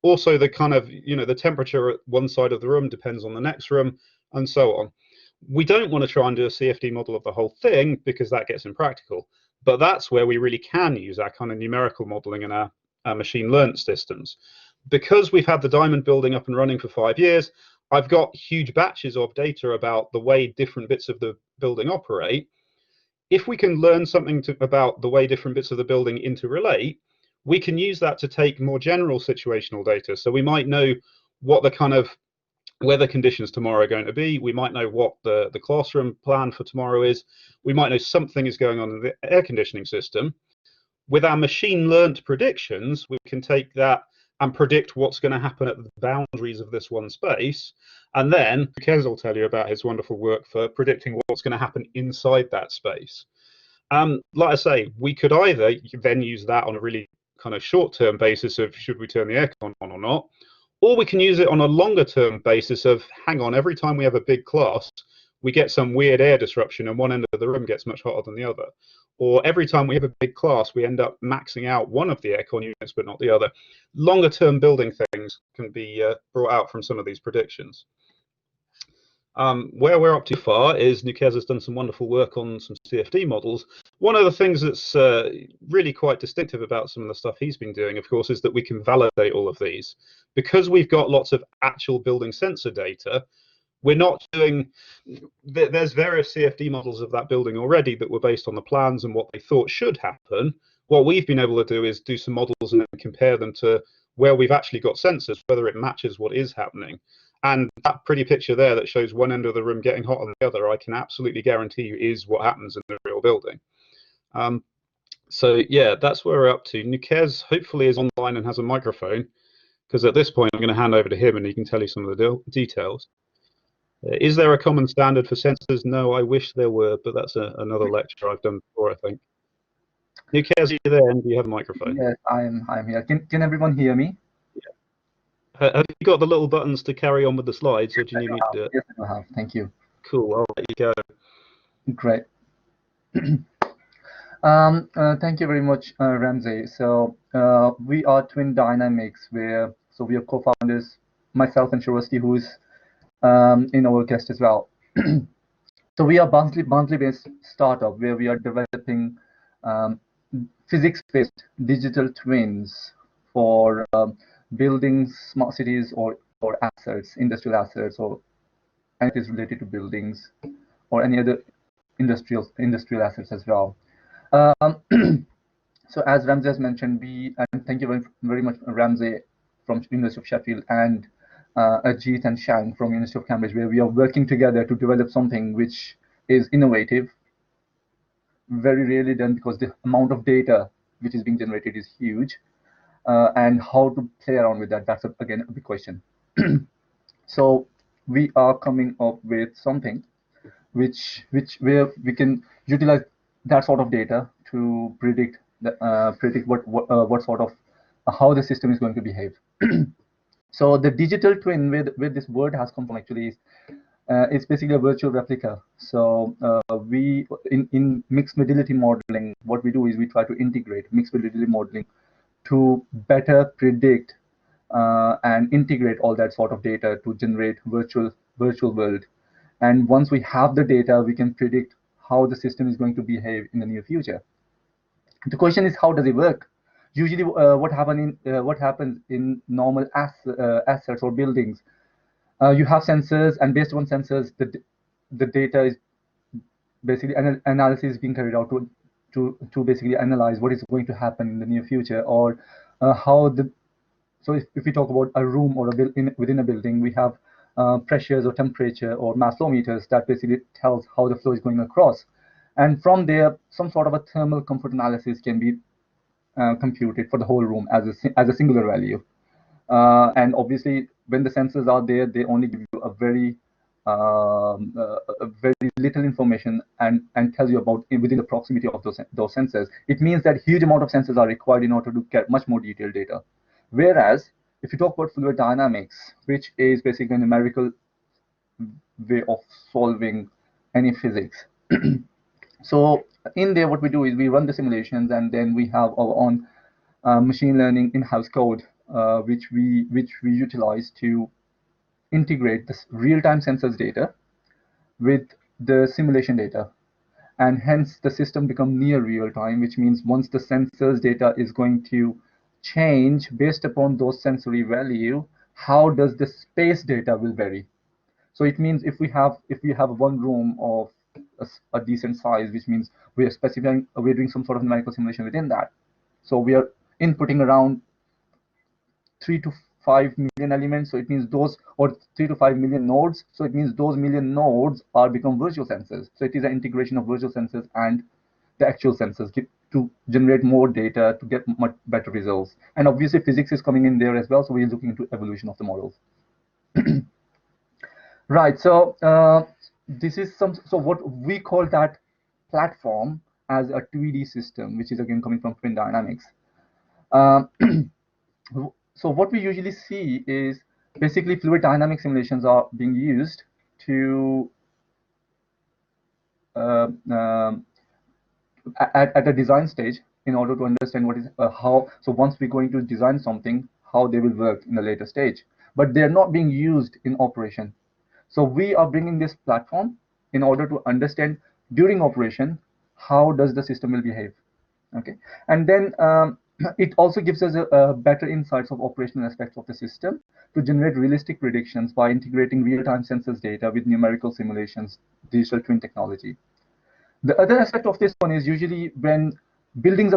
Also, the kind of, the temperature at one side of the room depends on the next room, and so on. We don't want to try and do a CFD model of the whole thing because that gets impractical. But that's where we really can use our kind of numerical modeling and our machine learned systems. Because we've had the Dymond building up and running for 5 years, I've got huge batches of data about the way different bits of the building operate. If we can learn something about the way different bits of the building interrelate, we can use that to take more general situational data. So we might know what the kind of weather conditions tomorrow are going to be. We might know what the classroom plan for tomorrow is. We might know something is going on in the air conditioning system. With our machine learned predictions, we can take that and predict what's going to happen at the boundaries of this one space. And then Noukhez will tell you about his wonderful work for predicting what's going to happen inside that space. Like I say, we could either then use that on a really kind of short-term basis of should we turn the aircon on or not, or we can use it on a longer-term basis of, hang on, every time we have a big class, we get some weird air disruption and one end of the room gets much hotter than the other. Or every time we have a big class, we end up maxing out one of the aircon units, but not the other. Longer term building things can be brought out from some of these predictions. Where we're up to far is Noukhez has done some wonderful work on some CFD models. One of the things that's really quite distinctive about some of the stuff he's been doing, of course, is that we can validate all of these. Because we've got lots of actual building sensor data, we're not doing, there's various CFD models of that building already that were based on the plans and what they thought should happen. What we've been able to do is do some models and then compare them to where we've actually got sensors, whether it matches what is happening. And that pretty picture there that shows one end of the room getting hotter than the other, I can absolutely guarantee you is what happens in the real building. So yeah, that's where we're up to. Noukhez hopefully is online and has a microphone, because at this point I'm going to hand over to him and he can tell you some of the details. Is there a common standard for sensors? No, I wish there were, but that's another lecture I've done before, I think. Noukhez, are you there and do you have a microphone? Yes, I'm here. Can everyone hear me? Yeah. Have you got the little buttons to carry on with the slides, or do you need me to do it? Yes, I have. Thank you. Cool, I'll let you go. Great. Thank you very much, Ramsay. So we are Twin Dynamics, we are co-founders, myself and Shirasti, who's in our guest as well. So we are Barnsley-based startup where we are developing physics-based digital twins for buildings, smart cities, or assets, industrial assets, or anything related to buildings, or any other industrial assets as well. So as Ramsay has mentioned, and thank you very much, Ramsay from University of Sheffield, and Ajit and Shang from University of Cambridge, where we are working together to develop something which is innovative, very rarely done because the amount of data which is being generated is huge, and how to play around with that, that's again a big question. So we are coming up with something where we can utilize that sort of data to predict what sort of how the system is going to behave. So the digital twin, where this word has come from actually, is it's basically a virtual replica. So we in mixed fidelity modeling, what we do is we try to integrate mixed fidelity modeling to better predict and integrate all that sort of data to generate virtual world. And once we have the data, we can predict how the system is going to behave in the near future. The question is, how does it work? Usually, what happens in normal assets or buildings, you have sensors, and based on sensors, the data is basically analysis is being carried out to basically analyze what is going to happen in the near future, or how the. So if we talk about a room or within a building, we have pressures or temperature or mass flow meters that basically tells how the flow is going across. And from there, some sort of a thermal comfort analysis can be computed for the whole room as a singular value. And obviously, when the sensors are there, they only give you a very little information and tells you about within the proximity of those sensors. It means that huge amount of sensors are required in order to get much more detailed data. Whereas if you talk about fluid dynamics, which is basically a numerical way of solving any physics. So in there, what we do is we run the simulations, and then we have our own machine learning in-house code, which we utilize to integrate this real-time sensors data with the simulation data, and hence the system become near real-time, which means once the sensors data is going to change based upon those sensory value, how does the space data will vary. So it means if we have one room of a decent size, which means we are specifying, we're doing some sort of numerical simulation within that. So we are inputting around 3 to 5 million elements. So it means those, or 3 to 5 million nodes. So it means those million nodes are become virtual sensors. So it is an integration of virtual sensors and the actual sensors to generate more data to get much better results. And obviously physics is coming in there as well. So we're looking into evolution of the models. Right. So this is so what we call that platform as a 2D system, which is again coming from twin dynamics. So what we usually see is basically fluid dynamic simulations are being used to at a design stage in order to understand what is how. So once we're going to design something, how they will work in the later stage, but they're not being used in operation. So we are bringing this platform in order to understand during operation how does the system will behave. Okay, and then it also gives us a better insights of operational aspects of the system to generate realistic predictions by integrating real-time sensors data with numerical simulations, digital twin technology. The other aspect of this one is usually when buildings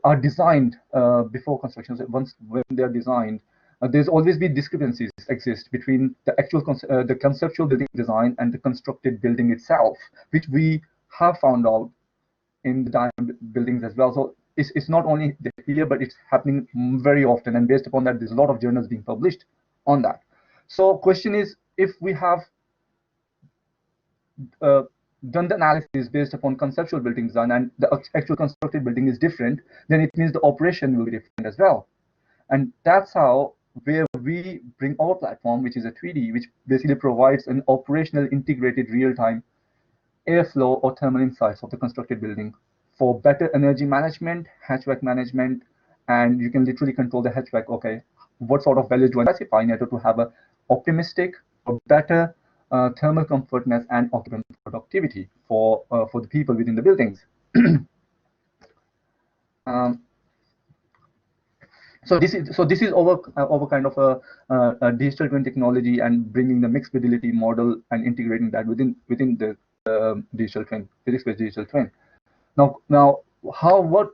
are designed before construction. So when they are designed, there's always been discrepancies exist between the actual the conceptual building design and the constructed building itself, which we have found out in the Dymond buildings as well. So it's not only here, but it's happening very often. And based upon that, there's a lot of journals being published on that. So question is, if we have done the analysis based upon conceptual building design and the actual constructed building is different, then it means the operation will be different as well. And that's how where we bring our platform, which is a 3D, which basically provides an operational integrated real-time airflow or thermal insights of the constructed building for better energy management, HVAC management, and you can literally control the HVAC. Okay, what sort of values do I specify in order to have a optimistic or better thermal comfortness and occupant productivity for the people within the buildings. So this is our kind of a digital twin technology and bringing the mixed fidelity model and integrating that within the digital twin, physics-based digital twin. Now, what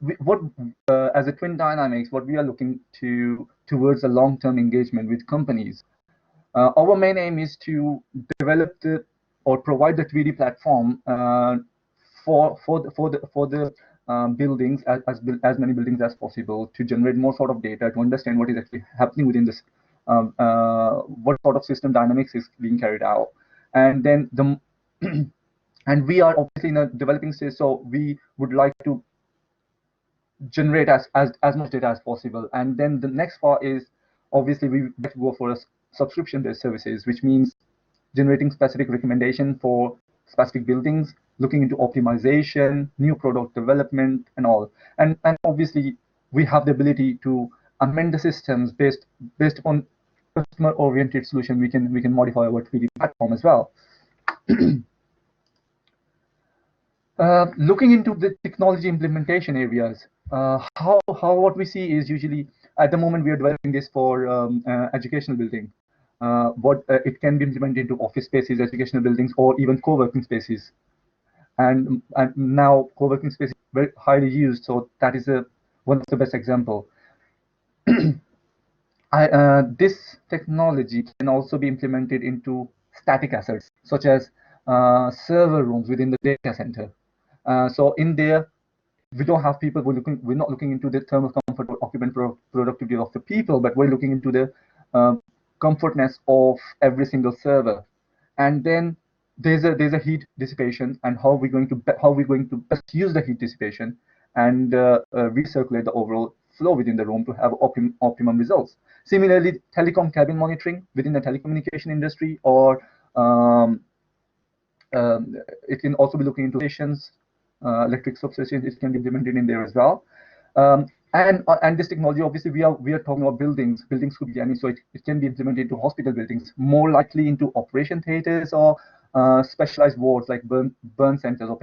as a twin dynamics, what we are looking towards a long-term engagement with companies. Our main aim is to develop or provide the 3D platform for the buildings, as many buildings as possible, to generate more sort of data, to understand what is actually happening within this, what sort of system dynamics is being carried out. And then and we are obviously in a developing stage, so we would like to generate as much data as possible. And then the next part is, obviously, we go for a subscription-based services, which means generating specific recommendation for specific buildings, looking into optimization, new product development, and all. And obviously, we have the ability to amend the systems based upon customer-oriented solution. We can modify our 3D platform as well. Looking into the technology implementation areas, what we see is, usually at the moment we are developing this for educational building. It can be implemented into office spaces, educational buildings, or even co-working spaces. And now co-working spaces are very highly used, so that is one of the best example. This technology can also be implemented into static assets, such as server rooms within the data center. So in there, we don't have people. We're not looking into the thermal comfort or occupant productivity of the people, but we're looking into the comfortness of every single server. And then there's a heat dissipation, and how we're going to best use the heat dissipation and recirculate the overall flow within the room to have optimum results. Similarly, telecom cabin monitoring within the telecommunication industry, or it can also be looking into stations, electric substations. It can be implemented in there as well. And this technology, obviously, we are talking about buildings. Buildings could be any, so it can be implemented into hospital buildings, more likely into operation theaters, or specialized wards like burn centers, or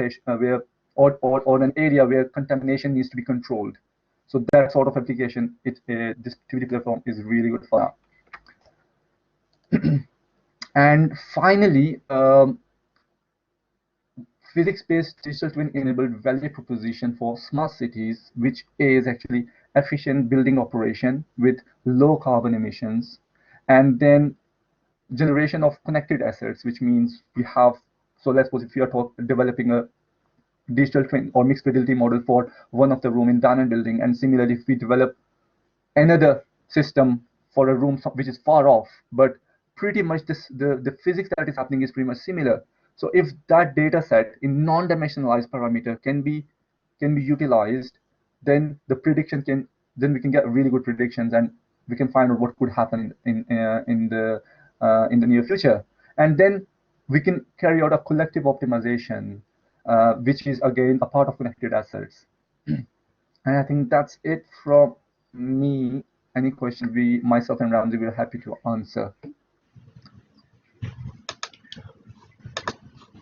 an area where contamination needs to be controlled. So that sort of application, this 3D platform is really good for that. And finally, physics-based digital twin enabled value proposition for smart cities, which is actually efficient building operation with low carbon emissions, and then generation of connected assets, which means we have, so let's suppose if you are developing a digital twin or mixed fidelity model for one of the room in Dymond building, and similarly if we develop another system for a room which is far off, but pretty much the physics that is happening is pretty much similar. So if that data set in non-dimensionalized parameter can be utilized, then the prediction then we can get really good predictions, and we can find out what could happen in the near future. And then we can carry out a collective optimization, which is again a part of connected assets. And I think that's it from me. Any question myself and Ramsay, we're happy to answer.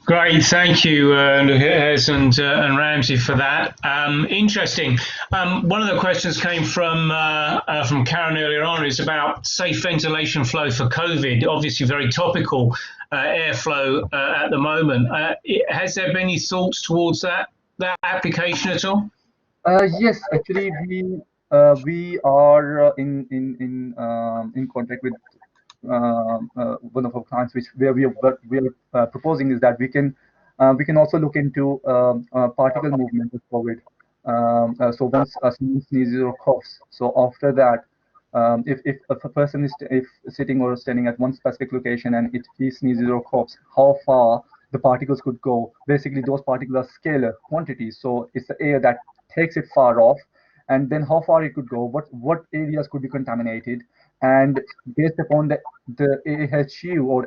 Great, thank you, Noukhez and Ramsay, for that. Interesting. One of the questions came from Karen earlier on, is about safe ventilation flow for COVID. Obviously, very topical airflow at the moment. Has there been any thoughts towards that application at all? Yes, actually, we are in contact with one of our clients, where we are proposing is that we can also look into particle movement of COVID. So once someone sneezes or coughs, so after that, if a person is sitting or standing at one specific location, and he sneezes or coughs, how far the particles could go. Basically, those particles are scalar quantities, so it's the air that takes it far off, and then how far it could go, what areas could be contaminated, and based upon the AHU or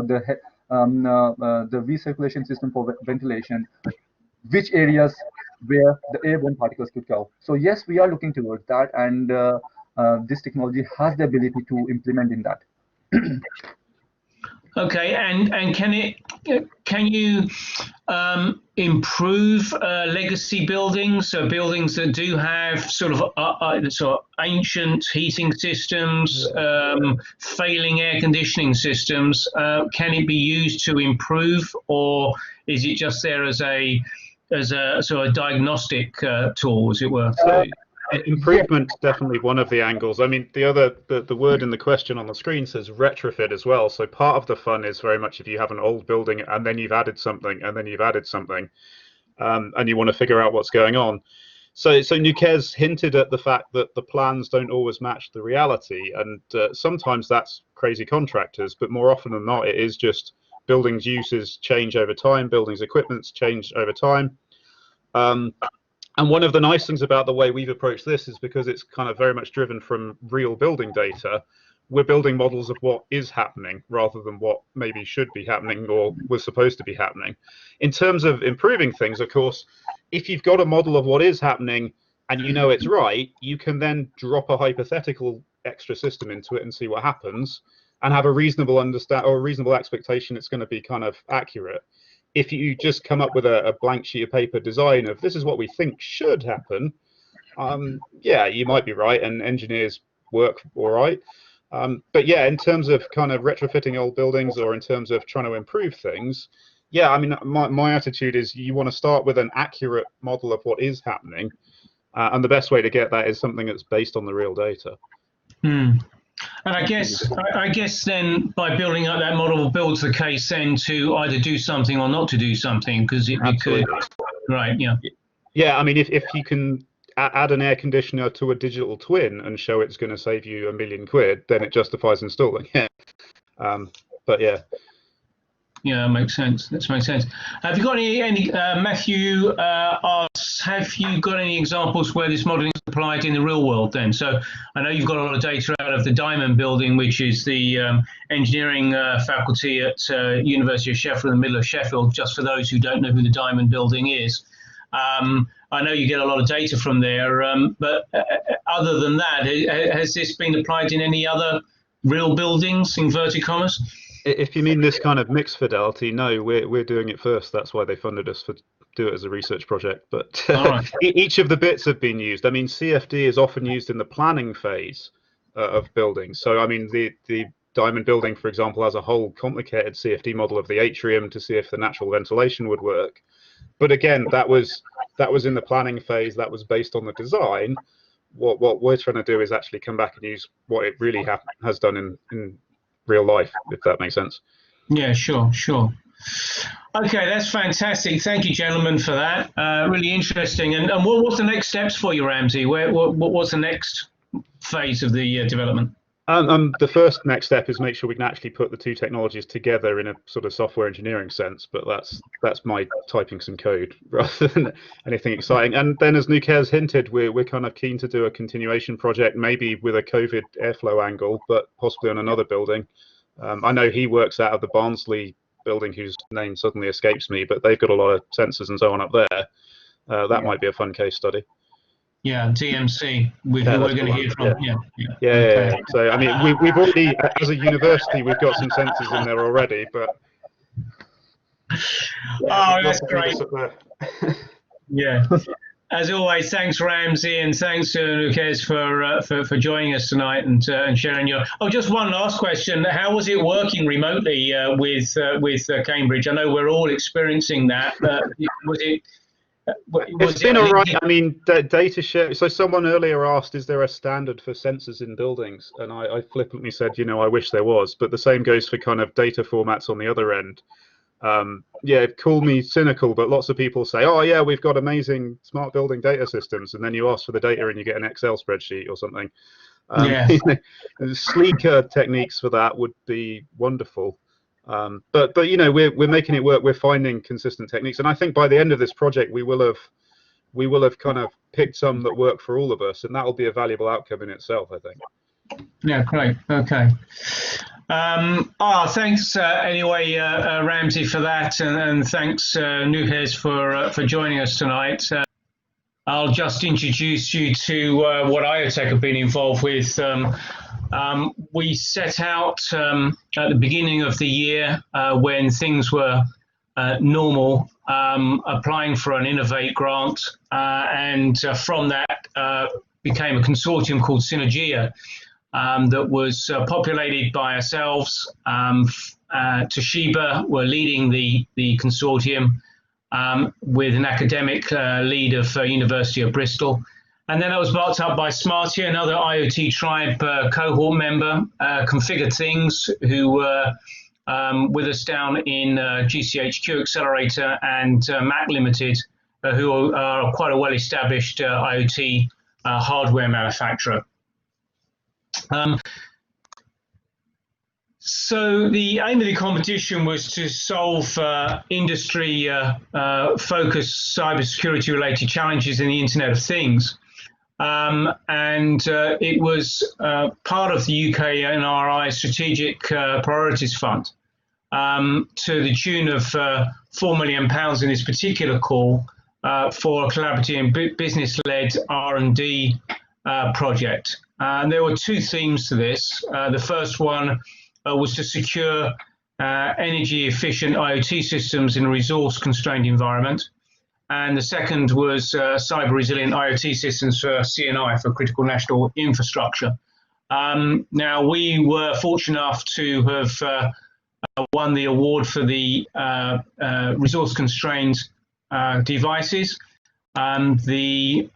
the recirculation system for ventilation, which areas where the airborne particles could go. So yes, we are looking towards that, and this technology has the ability to implement in that. Okay, and can you improve legacy buildings, so buildings that do have sort of ancient heating systems, failing air conditioning systems? Can it be used to improve, or is it just there as a sort of diagnostic tool, as it were? Improvement, definitely one of the angles. I mean, the word in the question on the screen says retrofit as well. So part of the fun is very much if you have an old building and then you've added something and then you've added something. and you want to figure out what's going on. So Noukhez hinted at the fact that the plans don't always match the reality, and sometimes that's crazy contractors, but more often than not, it is just buildings' uses change over time, buildings' equipments change over time. And one of the nice things about the way we've approached this is because it's kind of very much driven from real building data, we're building models of what is happening rather than what maybe should be happening or was supposed to be happening. In terms of improving things, of course, if you've got a model of what is happening and you know it's right, you can then drop a hypothetical extra system into it and see what happens and have a reasonable expectation it's going to be kind of accurate. If you just come up with a blank sheet of paper design of this is what we think should happen, yeah, you might be right, and engineers work all right. But yeah, in terms of kind of retrofitting old buildings or in terms of trying to improve things, yeah, I mean, my attitude is you want to start with an accurate model of what is happening, and the best way to get that is something that's based on the real data. And I guess then by building up that model builds the case then to either do something or not to do something, because it could, right? Yeah. Yeah, I mean, if you can add an air conditioner to a digital twin and show it's going to save you £1 million, then it justifies installing it. But yeah. Yeah, that makes sense. That makes sense. Have you got any Matthew asks, have you got any examples where this modeling is applied in the real world then? So I know you've got a lot of data out of the Dymond building, which is the engineering faculty at University of Sheffield in the middle of Sheffield, just for those who don't know who the Dymond building is. I know you get a lot of data from there, but other than that, has this been applied in any other real buildings, inverted commas? If you mean this kind of mixed fidelity, no, we're doing it first. That's why they funded us to do it as a research project. But each of the bits have been used. I mean, CFD is often used in the planning phase of buildings. So, I mean, the Dymond building, for example, has a whole complicated CFD model of the atrium to see if the natural ventilation would work. But again, that was in the planning phase. That was based on the design. What we're trying to do is actually come back and use what it really has done in real life, if that makes sense. Yeah, sure. Okay, that's fantastic. Thank you, gentlemen, for that. Really interesting. And what's the next steps for you, Ramsay? What's the next phase of the development? The first next step is make sure we can actually put the two technologies together in a sort of software engineering sense, but that's my typing some code rather than anything exciting. And then, as Noukhez hinted, we're kind of keen to do a continuation project, maybe with a COVID airflow angle, but possibly on another building. I know he works out of the Barnsley building, whose name suddenly escapes me, but they've got a lot of sensors and so on up there. That might be a fun case study. Yeah, TMC, we're going to hear from. Yeah. So, I mean, we've already, as a university, we've got some sensors in there already, but... Yeah, that's great. Yeah. As always, thanks, Ramsay, and thanks to Noukhez for joining us tonight and sharing your... Oh, just one last question. How was it working remotely with Cambridge? I know we're all experiencing that. Was it... It's been all right. I mean, data share. So someone earlier asked, is there a standard for sensors in buildings? And I flippantly said, I wish there was. But the same goes for kind of data formats on the other end. Yeah, call me cynical, but lots of people say, oh, yeah, we've got amazing smart building data systems. And then you ask for the data and you get an Excel spreadsheet or something. Sleeker techniques for that would be wonderful. But we're making it work. We're finding consistent techniques, and I think by the end of this project we will have kind of picked some that work for all of us, and that will be a valuable outcome in itself, I think. Yeah, great. Okay. Thanks anyway, Ramsay, for that, and thanks Noukhez for joining us tonight. I'll just introduce you to what IoTech have been involved with. We set out at the beginning of the year when things were normal, applying for an Innovate grant, and from that became a consortium called SYNERGIA that was populated by ourselves. Toshiba were leading the consortium with an academic lead of University of Bristol. And then I was backed up by Smartia, another Iot Tribe cohort member, Configure Things, who were with us down in GCHQ Accelerator, and Mac Limited, who are quite a well-established IoT hardware manufacturer. So the aim of the competition was to solve industry-focused cybersecurity-related challenges in the Internet of Things. It was part of the UK NRI Strategic Priorities Fund to the tune of £4 million in this particular call for a collaborative and business-led R&D project. And there were two themes to this. The first one was to secure energy-efficient IoT systems in a resource-constrained environment. And the second was cyber-resilient IoT systems for CNI, for critical national infrastructure. Now, we were fortunate enough to have won the award for the resource-constrained devices. The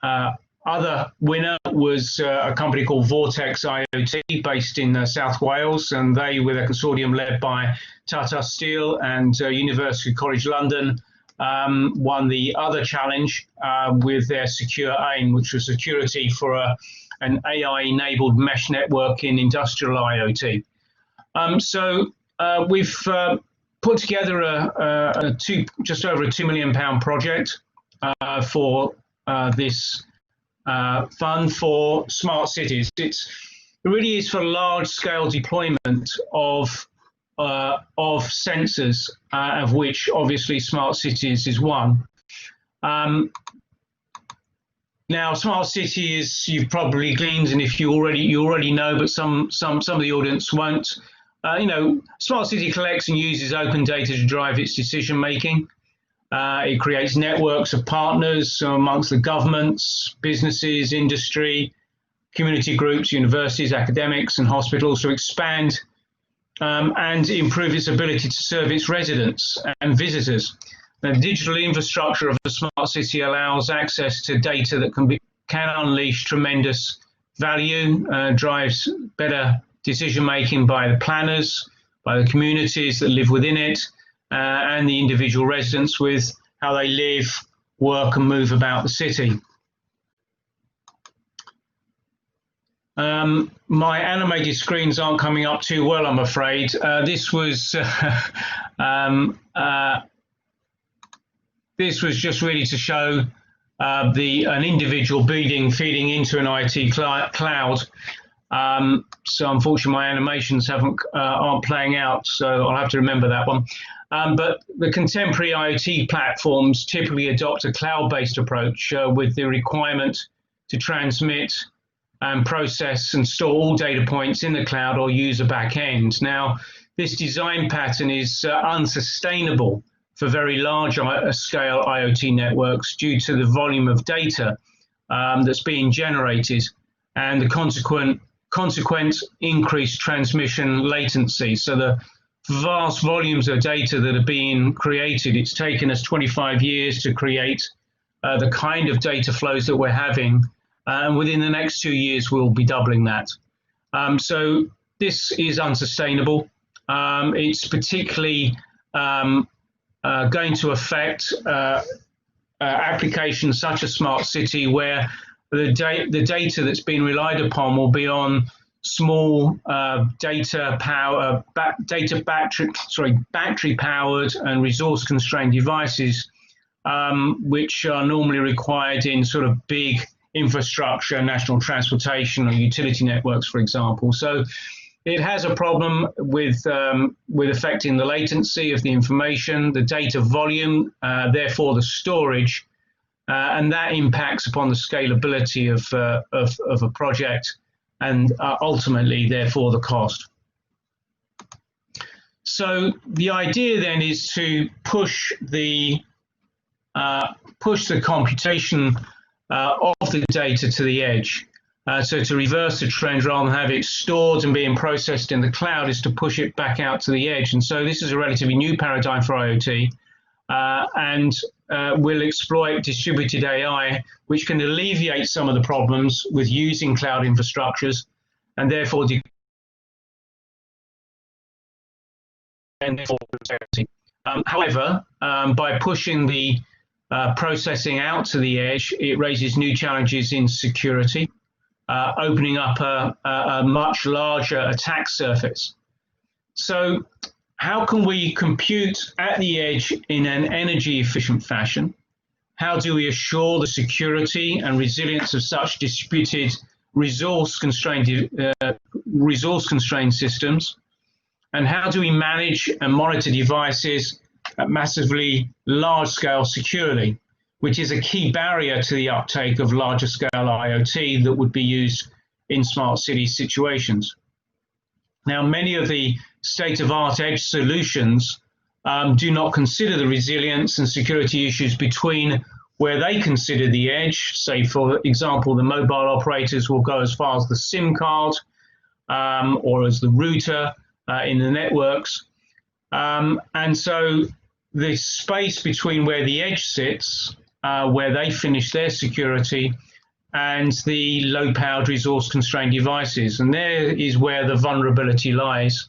other winner was a company called Vortex IoT, based in South Wales, and they, with a consortium led by Tata Steel and University College London, won the other challenge with their secure aim, which was security for an AI-enabled mesh network in industrial IoT. So we've put together just over a £2 million project for this fund for smart cities. It really is for large-scale deployment of sensors, of which obviously smart cities is one. Now, smart city is, you've probably gleaned, and if you already know, but some of the audience won't. Smart city collects and uses open data to drive its decision making. It creates networks of partners amongst the governments, businesses, industry, community groups, universities, academics, and hospitals to expand and improve its ability to serve its residents and visitors. The digital infrastructure of a smart city allows access to data that can unleash tremendous value, drives better decision making by the planners, by the communities that live within it, and the individual residents with how they live, work, and move about the city. My animated screens aren't coming up too well, I'm afraid. This was just really to show an individual feeding into an IT cloud. So unfortunately, my animations aren't playing out, so I'll have to remember that one. But the contemporary IoT platforms typically adopt a cloud-based approach with the requirement to transmit and process and store all data points in the cloud or use a back end. Now, this design pattern is unsustainable for very large scale IoT networks due to the volume of data that's being generated and the consequent increased transmission latency. So the vast volumes of data that are being created, it's taken us 25 years to create the kind of data flows that we're having. And within the next 2 years, we'll be doubling that. So this is unsustainable. It's particularly going to affect applications such as smart city, where the data that's being relied upon will be on small battery powered and resource constrained devices, which are normally required in sort of big infrastructure, national transportation or utility networks, for example. So it has a problem with affecting the latency of the information, the data volume, therefore the storage, and that impacts upon the scalability of a project, and ultimately, therefore, the cost. So the idea then is to push the computation of the data to the edge. So to reverse the trend, rather than have it stored and being processed in the cloud, is to push it back out to the edge. And so this is a relatively new paradigm for IoT, and will exploit distributed AI, which can alleviate some of the problems with using cloud infrastructures, and therefore however, by pushing the processing out to the edge, it raises new challenges in security, opening up a much larger attack surface. So how can we compute at the edge in an energy efficient fashion? How do we assure the security and resilience of such distributed resource-constrained systems? And how do we manage and monitor devices at massively large scale securely, which is a key barrier to the uptake of larger scale IoT that would be used in smart city situations? Now, many of the state-of-art edge solutions do not consider the resilience and security issues between where they consider the edge. Say, for example, the mobile operators will go as far as the SIM card or as the router in the networks. And so the space between where the edge sits, where they finish their security, and the low-powered resource-constrained devices. And there is where the vulnerability lies.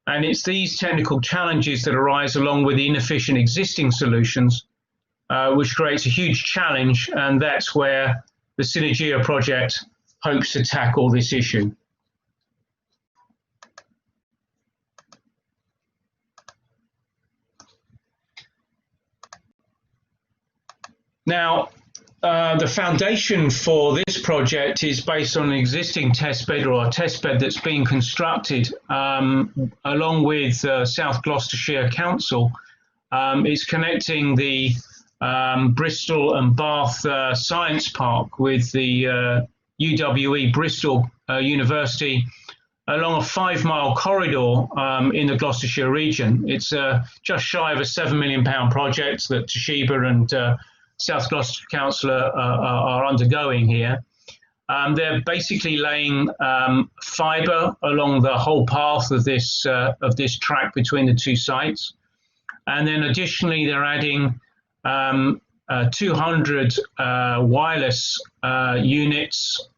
And it's these technical challenges that arise along with the inefficient existing solutions, which creates a huge challenge. And that's where the SYNERGIA project hopes to tackle this issue. Now, the foundation for this project is based on an existing testbed, or a testbed that's being constructed along with South Gloucestershire Council. It's connecting the Bristol and Bath Science Park with the UWE Bristol University along a 5-mile corridor in the Gloucestershire region. It's just shy of a £7 million project that Toshiba and South Gloucester Council are undergoing here. They're basically laying fibre along the whole path of this track between the two sites, and then additionally they're adding 200 wireless units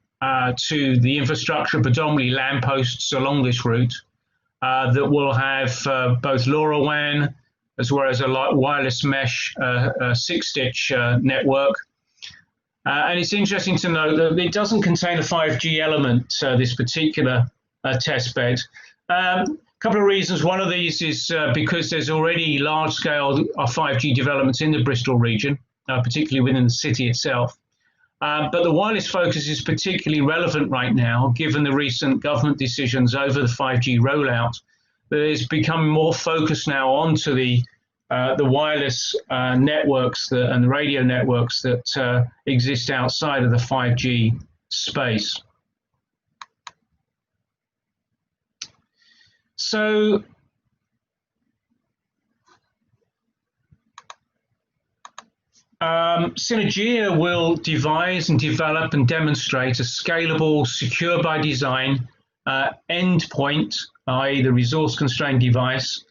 to the infrastructure, predominantly lampposts along this route, that will have both LoRaWAN as well as a wireless mesh 6-stitch network. And it's interesting to note that it doesn't contain a 5G element, this particular test bed. A couple of reasons. One of these is because there's already large-scale 5G developments in the Bristol region, particularly within the city itself. But the wireless focus is particularly relevant right now, given the recent government decisions over the 5G rollout. That is becoming more focused now onto the wireless networks and the radio networks that exist outside of the 5G space. So SYNERGIA will devise and develop and demonstrate a scalable, secure by design endpoint, i.e. the resource-constrained device,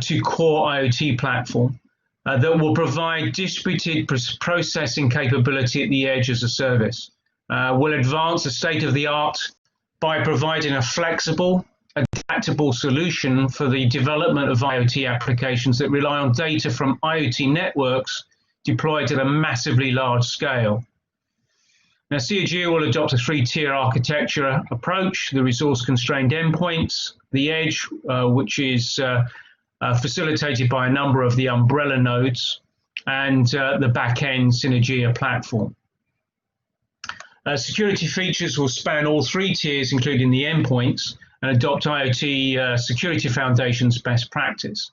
to core IoT platform that will provide distributed processing capability at the edge as a service. Will advance the state-of-the-art by providing a flexible, adaptable solution for the development of IoT applications that rely on data from IoT networks deployed at a massively large scale. Now, SYNERGIA will adopt a 3-tier architecture approach: the resource-constrained endpoints, the edge, which is facilitated by a number of the umbrella nodes, and the back-end SYNERGIA platform. Security features will span all 3 tiers, including the endpoints, and adopt IoT security foundations best practice.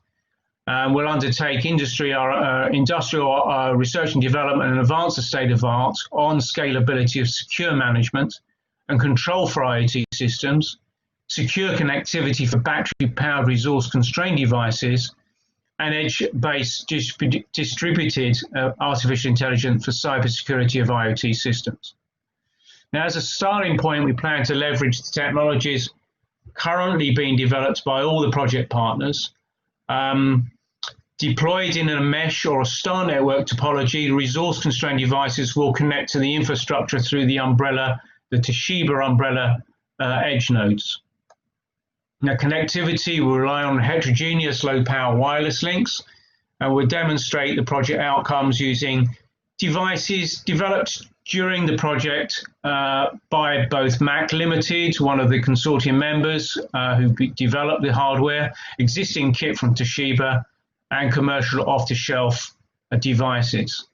We'll undertake industrial research and development and advance the state of art on scalability of secure management and control for IoT systems, secure connectivity for battery-powered resource-constrained devices, and edge-based distributed artificial intelligence for cybersecurity of IoT systems. Now, as a starting point, we plan to leverage the technologies currently being developed by all the project partners. Deployed in a mesh or a star network topology, resource-constrained devices will connect to the infrastructure through the Toshiba umbrella edge nodes. Now, connectivity will rely on heterogeneous low-power wireless links and we'll demonstrate the project outcomes using devices developed during the project by both Mac Limited, one of the consortium members who developed the hardware, existing kit from Toshiba, and commercial off-the-shelf devices.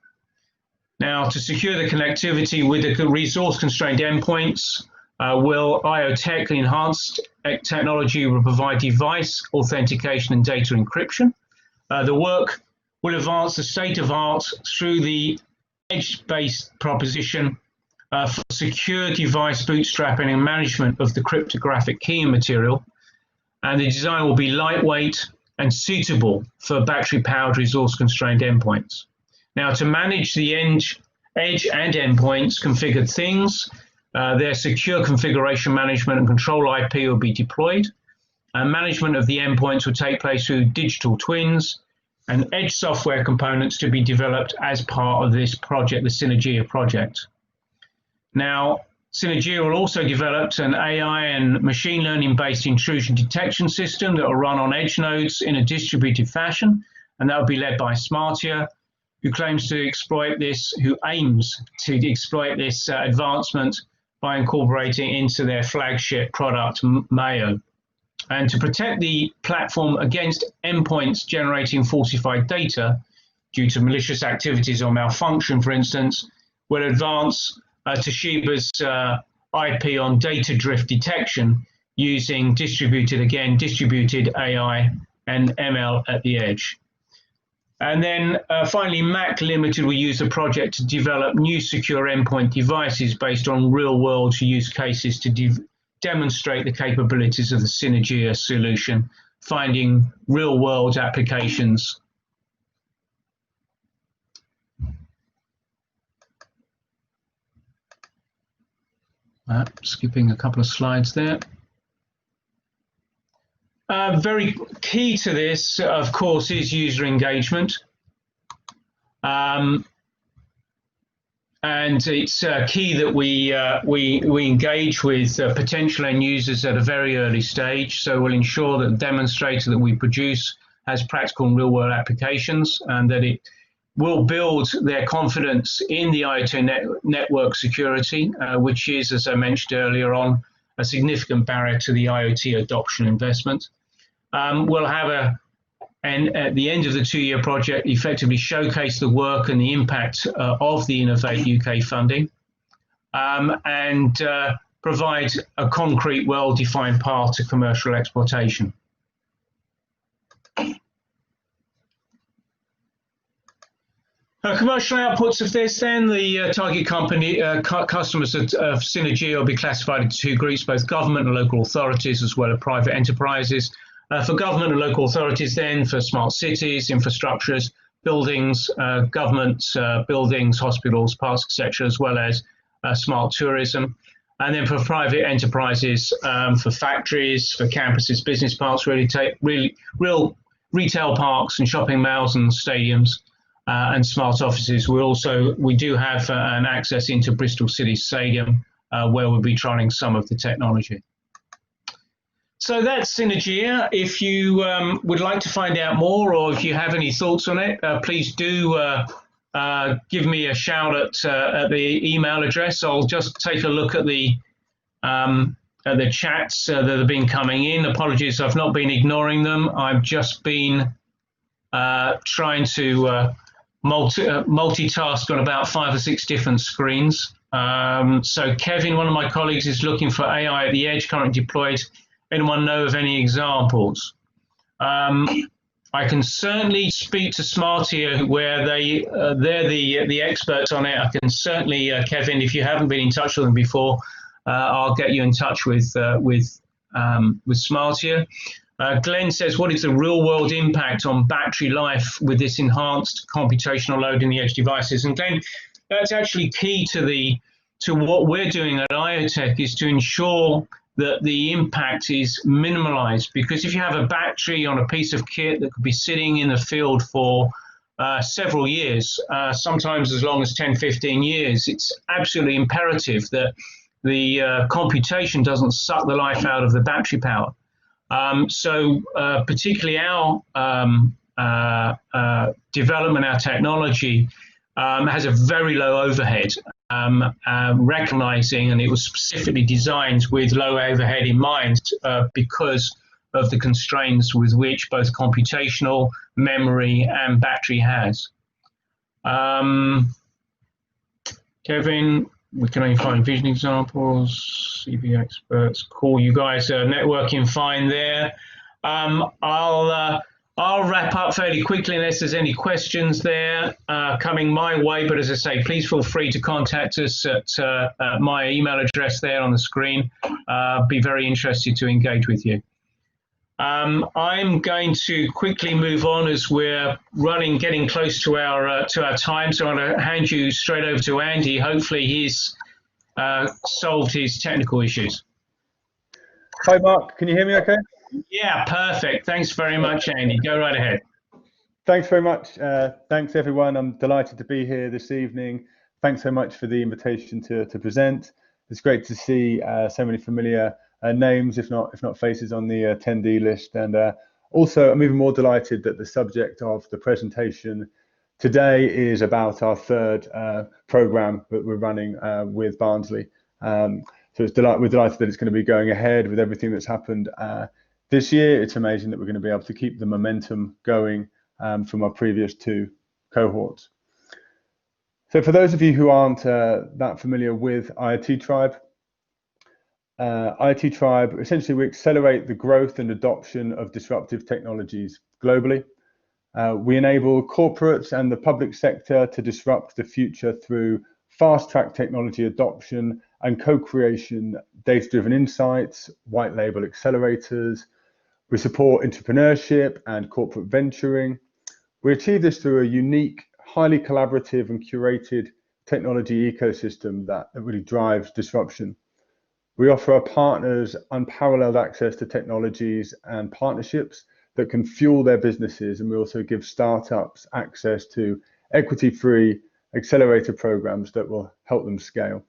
Now, to secure the connectivity with the resource-constrained endpoints, IoT enhanced technology will provide device authentication and data encryption. The work will advance the state of art through the edge-based proposition for secure device bootstrapping and management of the cryptographic keying material. And the design will be lightweight and suitable for battery-powered resource-constrained endpoints. Now, to manage the edge and endpoints configured things, their secure configuration management and control IP will be deployed. And management of the endpoints will take place through digital twins and edge software components to be developed as part of this project, the SYNERGIA project. Now, SYNERGIA will also develop an AI and machine learning based intrusion detection system that will run on edge nodes in a distributed fashion, and that will be led by Smartia, who aims to exploit this advancement by incorporating into their flagship product, Mayo. And to protect the platform against endpoints generating falsified data due to malicious activities or malfunction, for instance, will advance Toshiba's IP on data drift detection using distributed AI and ML at the edge. And then finally, Mac Limited will use the project to develop new secure endpoint devices based on real-world use cases to demonstrate the capabilities of the SYNERGIA solution, finding real-world applications. Skipping a couple of slides there. Very key to this, of course, is user engagement. And it's key that we engage with potential end users at a very early stage. So we'll ensure that the demonstrator that we produce has practical and real-world applications, and that it will build their confidence in the IoT network security, which is, as I mentioned earlier on, a significant barrier to the IoT adoption investment. We'll have and at the end of the two-year project, effectively showcase the work and the impact of the Innovate UK funding, and provide a concrete, well-defined path to commercial exploitation. Commercial outputs of this, then, the target customers of SYNERGIA will be classified into two groups, both government and local authorities, as well as private enterprises. For government and local authorities, then, for smart cities, infrastructures, buildings, government buildings, hospitals, parks, etc., as well as smart tourism. And then for private enterprises, for factories, for campuses, business parks, real retail parks and shopping malls and stadiums, and smart offices. We do have an access into Bristol City Stadium, where we'll be trialing some of the technology. So that's SYNERGIA. If you would like to find out more, or if you have any thoughts on it, please do give me a shout at the email address. I'll just take a look at the chats that have been coming in. Apologies, I've not been ignoring them. I've just been trying to multitask on about 5 or 6 different screens. So Kevin, one of my colleagues, is looking for AI at the edge currently deployed. Anyone know of any examples? I can certainly speak to Smartia, where they're the experts on it. I can certainly, Kevin, if you haven't been in touch with them before, I'll get you in touch with Smartia. Glenn says, what is the real-world impact on battery life with this enhanced computational load in the edge devices? And Glenn, that's actually key to what we're doing at IoTech, is to ensure that the impact is minimalized, because if you have a battery on a piece of kit that could be sitting in the field for several years, sometimes as long as 10, 15 years, it's absolutely imperative that the computation doesn't suck the life out of the battery power. So particularly our development, our technology has a very low overhead, recognizing, and it was specifically designed with low overhead in mind because of the constraints with which both computational, memory, and battery has. Kevin, we can only find vision examples, CV experts. Cool, you guys are networking fine there. I'll wrap up fairly quickly unless there's any questions there coming my way. But as I say, please feel free to contact us at my email address there on the screen. Be very interested to engage with you. I'm going to quickly move on as we're getting close to our time. So I'm going to hand you straight over to Andy. Hopefully he's solved his technical issues. Hi, Mark. Can you hear me okay? Yeah, perfect. Thanks very much, Andy. Go right ahead. Thanks very much. Thanks, everyone. I'm delighted to be here this evening. Thanks so much for the invitation to present. It's great to see so many familiar names, if not faces, on the attendee list. And also, I'm even more delighted that the subject of the presentation today is about our third program that we're running with Barnsley. So we're delighted that it's going to be going ahead with everything that's happened this year. It's amazing that we're going to be able to keep the momentum going from our previous two cohorts. So for those of you who aren't that familiar with Iot Tribe, Iot Tribe, essentially we accelerate the growth and adoption of disruptive technologies globally. We enable corporates and the public sector to disrupt the future through fast-track technology adoption and co-creation, data-driven insights, white label accelerators. We support entrepreneurship and corporate venturing. We achieve this through a unique, highly collaborative and curated technology ecosystem that really drives disruption. We offer our partners unparalleled access to technologies and partnerships that can fuel their businesses, and we also give startups access to equity-free accelerator programs that will help them scale.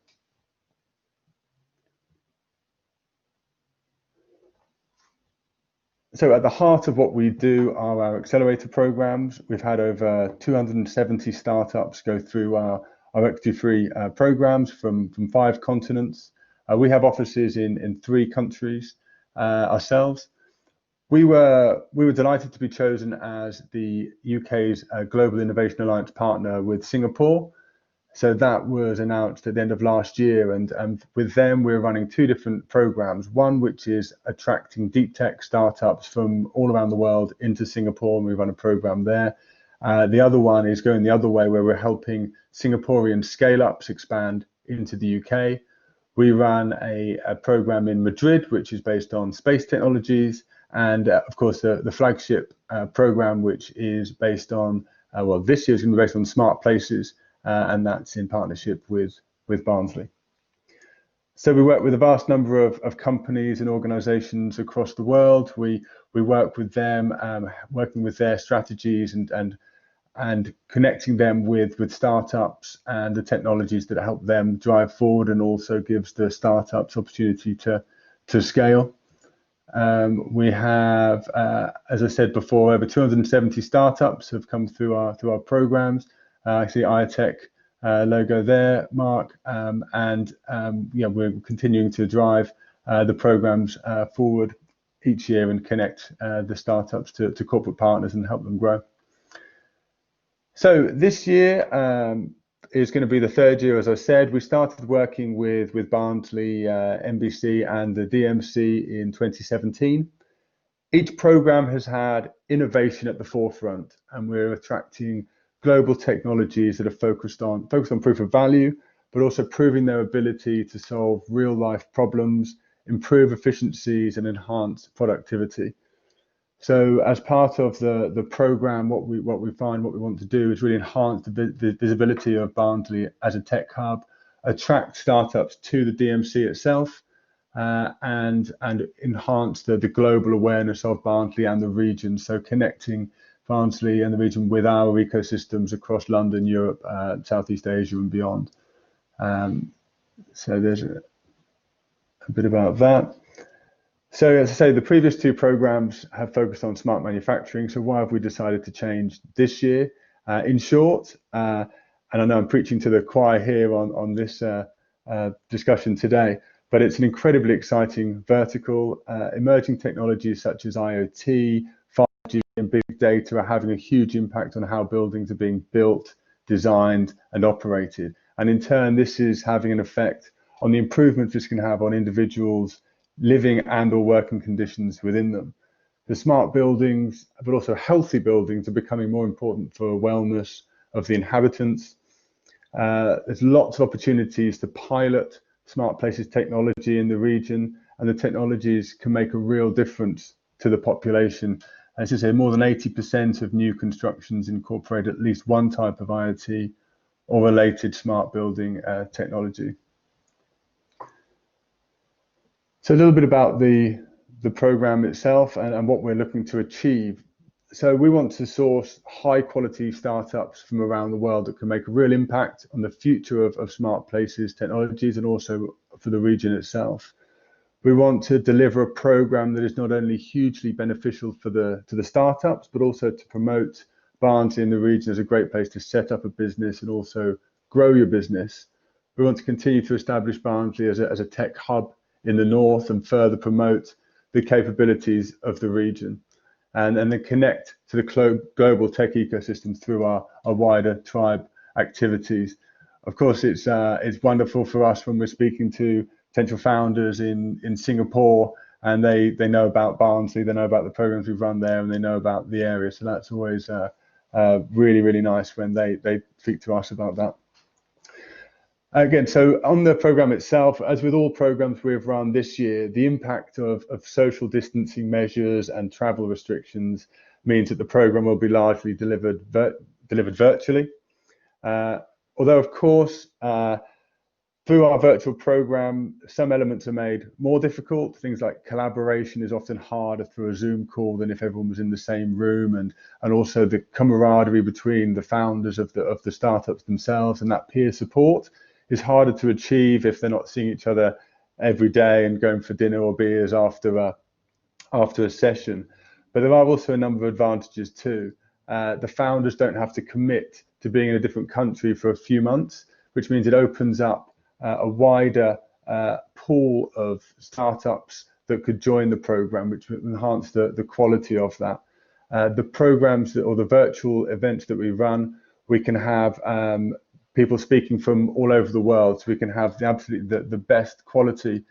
So at the heart of what we do are our accelerator programs. We've had over 270 startups go through our equity-free programs from 5 continents. We have offices in 3 countries ourselves. We were delighted to be chosen as the UK's Global Innovation Alliance partner with Singapore. So that was announced at the end of last year, and with them we're running 2 different programs. One which is attracting deep tech startups from all around the world into Singapore, and we run a program there. The other one is going the other way, where we're helping Singaporean scale-ups expand into the UK. We run a program in Madrid, which is based on space technologies, and of course the flagship program, which is based on, well, this year is going to be based on smart places, and that's in partnership with Barnsley. So we work with a vast number of companies and organizations across the world. We work with them, working with their strategies and connecting them with startups and the technologies that help them drive forward, and also gives the startups opportunity to scale. We have, as I said before, over 270 startups have come through our programs. I see iTech logo there, Mark, yeah, we're continuing to drive the programs forward each year and connect the startups to corporate partners and help them grow. So this year is going to be the 3rd year, as I said. We started working with Barnsley, NBC and the DMC in 2017. Each program has had innovation at the forefront, and we're attracting global technologies that are focused on proof of value, but also proving their ability to solve real life problems, improve efficiencies and enhance productivity. So as part of the program, what we want to do is really enhance the visibility of Barnsley as a tech hub, attract startups to the DMC itself, and enhance the global awareness of Barnsley and the region. So connecting Barnsley and the region with our ecosystems across London, Europe, Southeast Asia and beyond. So there's a bit about that. So as I say, the previous two programs have focused on smart manufacturing. So why have we decided to change this year? In short, and I know I'm preaching to the choir here on this discussion today, but it's an incredibly exciting vertical. Emerging technologies such as IoT, 5G and big data are having a huge impact on how buildings are being built, designed and operated. And in turn, this is having an effect on the improvements this can have on individuals' living and or working conditions within them. The smart buildings, but also healthy buildings, are becoming more important for wellness of the inhabitants. There's lots of opportunities to pilot smart places technology in the region, and the technologies can make a real difference to the population. As I say, more than 80% of new constructions incorporate at least one type of IoT or related smart building technology. So a little bit about the program itself and what we're looking to achieve. So we want to source high quality startups from around the world that can make a real impact on the future of smart places technologies and also for the region itself. We want to deliver a program that is not only hugely beneficial to the startups, but also to promote Barnsley in the region as a great place to set up a business and also grow your business. We want to continue to establish Barnsley as a tech hub in the north and further promote the capabilities of the region, and then connect to the global tech ecosystem through our wider tribe activities. Of course, it's wonderful for us when we're speaking to potential founders in Singapore, and they know about Barnsley, they know about the programs we've run there, and they know about the area. So that's always really, really nice when they speak to us about that. Again, so on the program itself, as with all programs we've run this year, the impact of social distancing measures and travel restrictions means that the program will be largely delivered virtually. Although, of course, through our virtual program, some elements are made more difficult. Things like collaboration is often harder through a Zoom call than if everyone was in the same room, and also the camaraderie between the founders of the startups themselves and that peer support is harder to achieve if they're not seeing each other every day and going for dinner or beers after a session. But there are also a number of advantages too. The founders don't have to commit to being in a different country for a few months, which means it opens up a wider pool of startups that could join the program, which would enhance the quality of that. The programs or the virtual events that we run, we can have people speaking from all over the world, so we can have the best quality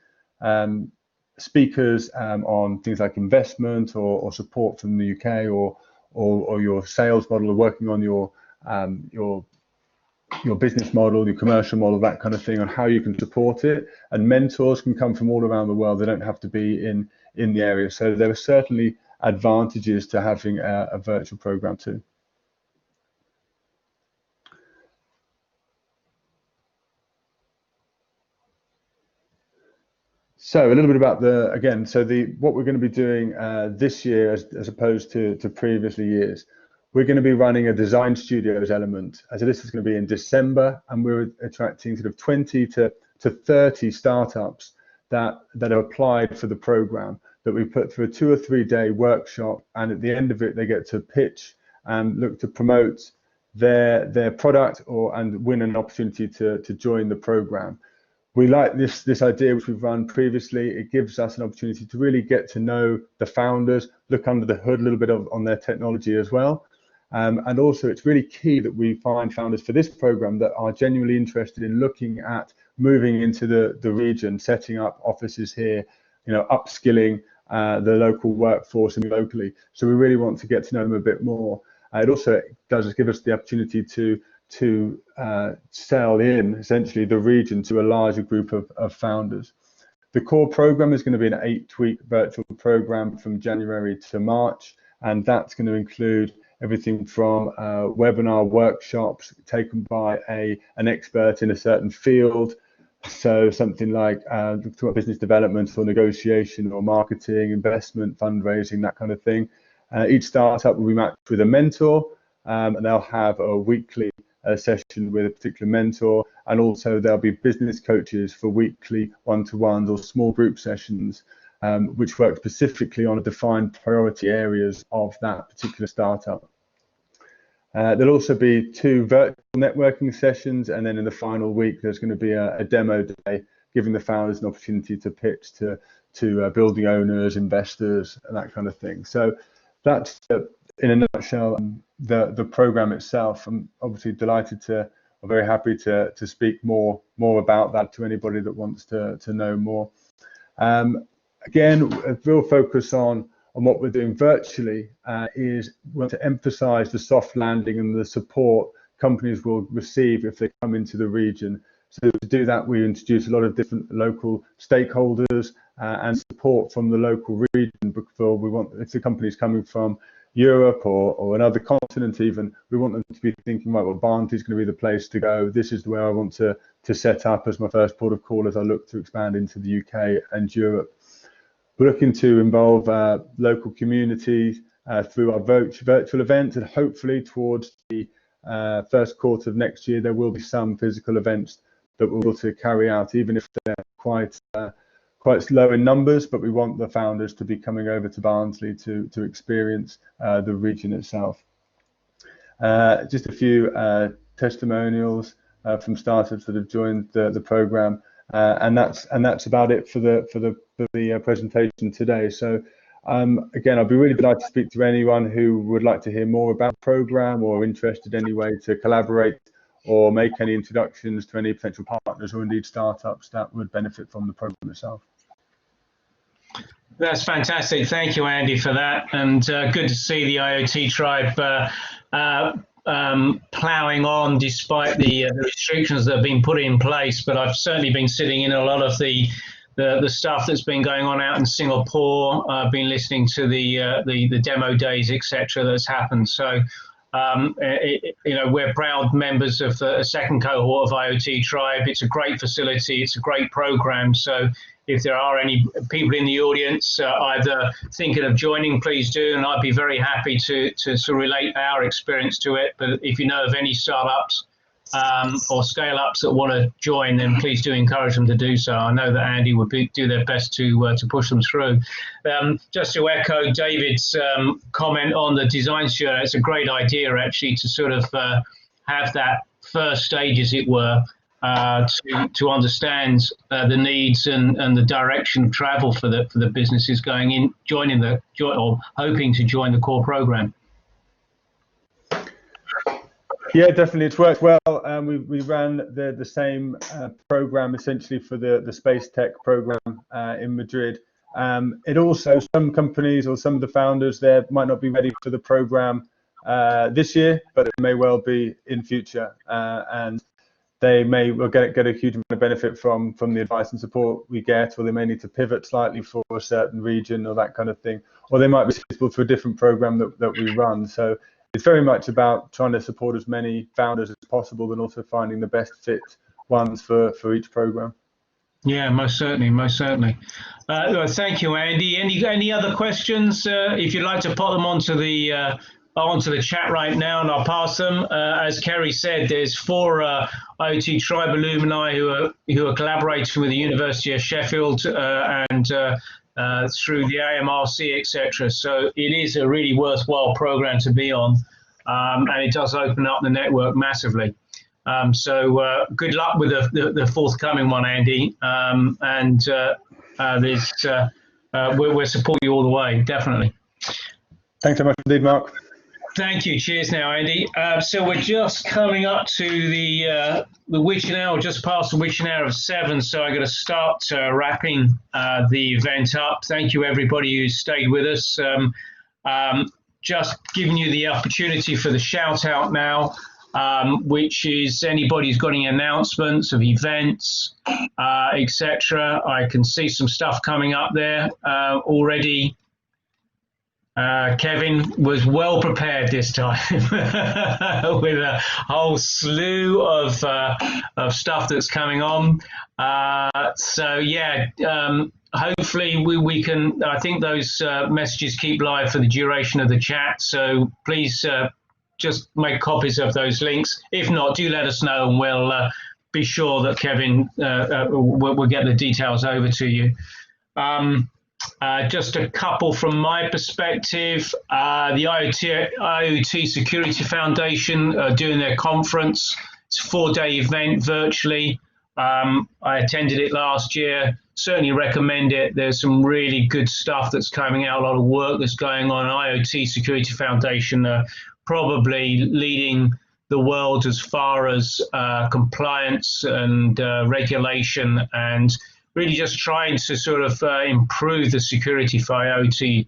speakers on things like investment or support from the UK or your sales model, or working on your business model, your commercial model, that kind of thing, on how you can support it. And mentors can come from all around the world. They don't have to be in the area. So there are certainly advantages to having a virtual program too. So a little bit about what we're going to be doing this year as opposed to previously years. We're going to be running a design studios element. So this is going to be in December, and we're attracting sort of 20 to 30 startups that have applied for the program, that we put through a 2 or 3 day workshop, and at the end of it they get to pitch and look to promote their product and win an opportunity to join the program. We like this idea, which we've run previously. It gives us an opportunity to really get to know the founders, look under the hood a little bit on their technology as well. And also, it's really key that we find founders for this program that are genuinely interested in looking at moving into the region, setting up offices here, upskilling the local workforce and locally. So we really want to get to know them a bit more. It also does give us the opportunity to sell in essentially the region to a larger group of founders. The core program is going to be an 8-week virtual program from January to March, and that's going to include everything from webinar workshops taken by an expert in a certain field. So something like talk about business development or negotiation or marketing, investment, fundraising, that kind of thing. Each startup will be matched with a mentor, and they'll have a weekly session with a particular mentor, and also there'll be business coaches for weekly one-to-ones or small group sessions. which work specifically on defined priority areas of that particular startup. There'll also be 2 virtual networking sessions, and then in the final week there's going to be a demo day, giving the founders an opportunity to pitch to building owners, investors, and that kind of thing. So that's in a nutshell the program itself. I'm obviously very happy to speak more about that to anybody that wants to know more. Again, a real focus on what we're doing virtually is we want to emphasize the soft landing and the support companies will receive if they come into the region. So to do that, we introduce a lot of different local stakeholders and support from the local region. Because we want, if the company is coming from Europe or another continent even, we want them to be thinking, right, well, Barnsley is going to be the place to go. This is where I want to set up as my first port of call as I look to expand into the UK and Europe. We're looking to involve local communities through our virtual events, and hopefully towards the first quarter of next year, there will be some physical events that we're able to carry out, even if they're quite low in numbers, but we want the founders to be coming over to Barnsley to experience the region itself. Just a few testimonials from startups that have joined the program. And that's about it for the presentation today. So again, I'll be really delighted to speak to anyone who would like to hear more about the program or interested in any way to collaborate or make any introductions to any potential partners or indeed startups that would benefit from the program itself. That's fantastic. Thank you, Andy, for that. And good to see the IoT Tribe ploughing on despite the restrictions that have been put in place. But I've certainly been sitting in a lot of the stuff that's been going on out in Singapore. I've been listening to the demo days, etc. that's happened. So we're proud members of a second cohort of IoT Tribe. It's a great facility. It's a great program. So if there are any people in the audience either thinking of joining, please do, and I'd be very happy to relate our experience to it. But if you know of any startups or scale-ups that want to join, then please do encourage them to do so. I know that Andy would do their best to push them through. Just to echo David's comment on the design studio, it's a great idea actually to sort of have that first stage, as it were, to understand the needs and the direction of travel for the businesses going in, or hoping to join the core program. Yeah, definitely, it's worked well. We ran the same program essentially for the space tech program in Madrid. It also, some companies or some of the founders there might not be ready for the program this year, but it may well be in future, and they may well get a huge amount of benefit from the advice and support we get, or they may need to pivot slightly for a certain region or that kind of thing, or they might be suitable for a different program that we run. So it's very much about trying to support as many founders as possible, and also finding the best fit ones for each program. Yeah, most certainly, most certainly. Thank you, Andy. Any other questions? If you'd like to put them onto the chat right now, and I'll pass them. As Kerry said, there's 4 IoT Tribe alumni who are collaborating with the University of Sheffield and through the AMRC, etc. So it is a really worthwhile program to be on, and it does open up the network massively. So good luck with the forthcoming one, Andy, and we'll support you all the way, definitely. Thanks so much indeed, Mark. Thank you. Cheers now, Andy. So we're just coming up to the witching hour, just past the witching hour of 7. So I'm going to start wrapping the event up. Thank you, everybody who stayed with us. Just giving you the opportunity for the shout out now, which is anybody who's got any announcements of events, etc. I can see some stuff coming up there already. Kevin was well prepared this time with a whole slew of stuff that's coming on. So yeah, hopefully we can. I think those messages keep live for the duration of the chat. So please just make copies of those links. If not, do let us know, and we'll be sure that Kevin will get the details over to you. Just a couple from my perspective. The IoT Security Foundation are doing their conference. It's a 4-day event virtually. I attended it last year. Certainly recommend it. There's some really good stuff that's coming out, a lot of work that's going on. IoT Security Foundation probably leading the world as far as compliance and regulation, and really just trying to sort of improve the security for IoT.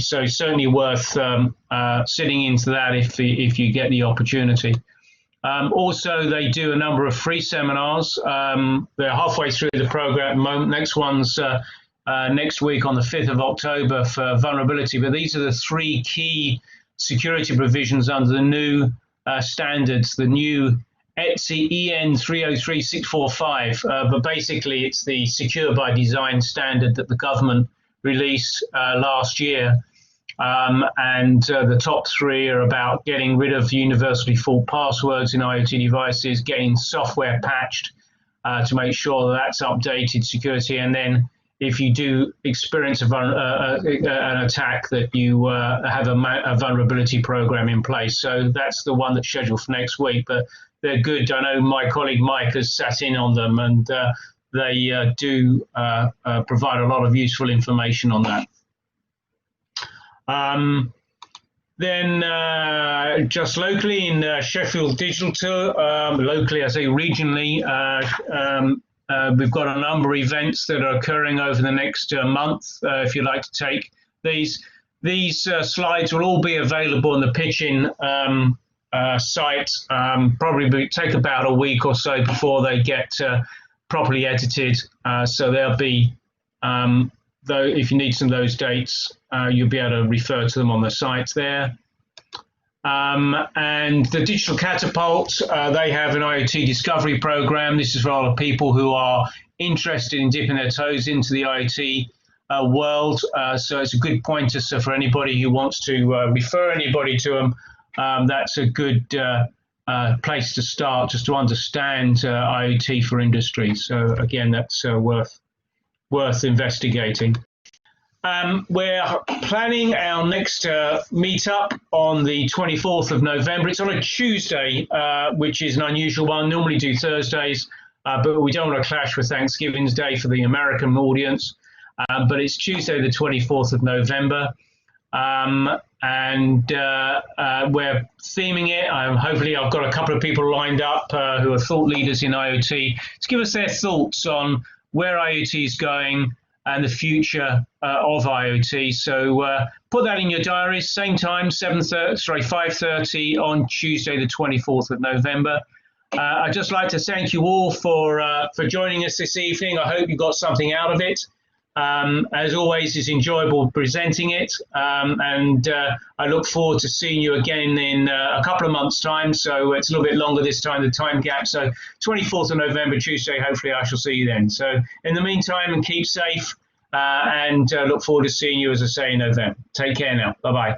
So certainly worth sitting into that if you get the opportunity. Also, they do a number of free seminars. They're halfway through the program at the moment. Next one's next week on the 5th of October for vulnerability. But these are the 3 key security provisions under the new standards, the new ETSI EN 303645. But basically, it's the Secure by Design standard that the government released last year. And the top 3 are about getting rid of universal default passwords in IoT devices, getting software patched to make sure that that's updated security, and then if you do experience an attack, that you have a vulnerability program in place. So that's the one that's scheduled for next week, but they're good. I know my colleague Mike has sat in on them, and they do provide a lot of useful information on that. Then just locally in Sheffield Digital, locally I say regionally, we've got a number of events that are occurring over the next month. If you'd like to take these slides will all be available on the Pitch-In site. Probably take about a week or so before they get properly edited. So they'll be, though, if you need some of those dates, you'll be able to refer to them on the site there. And the Digital Catapult, they have an IoT Discovery Program. This is for all the people who are interested in dipping their toes into the IoT world. So it's a good pointer. So for anybody who wants to refer anybody to them, that's a good place to start, just to understand IoT for industry. So again, that's worth investigating. We're planning our next meetup on the 24th of November. It's on a Tuesday, which is an unusual one. Normally do Thursdays, but we don't want to clash with Thanksgiving Day for the American audience. But it's Tuesday, the 24th of November. And we're theming it. Hopefully I've got a couple of people lined up who are thought leaders in IoT to give us their thoughts on where IoT is going and the future of IoT. So put that in your diaries, same time, 5:30 on Tuesday, the 24th of November. I'd just like to thank you all for joining us this evening. I hope you got something out of it. As always, it's enjoyable presenting it, and I look forward to seeing you again in a couple of months' time. So it's a little bit longer this time, the time gap. So 24th of November, Tuesday, hopefully I shall see you then. So in the meantime, and keep safe, and look forward to seeing you, as I say, in November. Take care now. Bye-bye.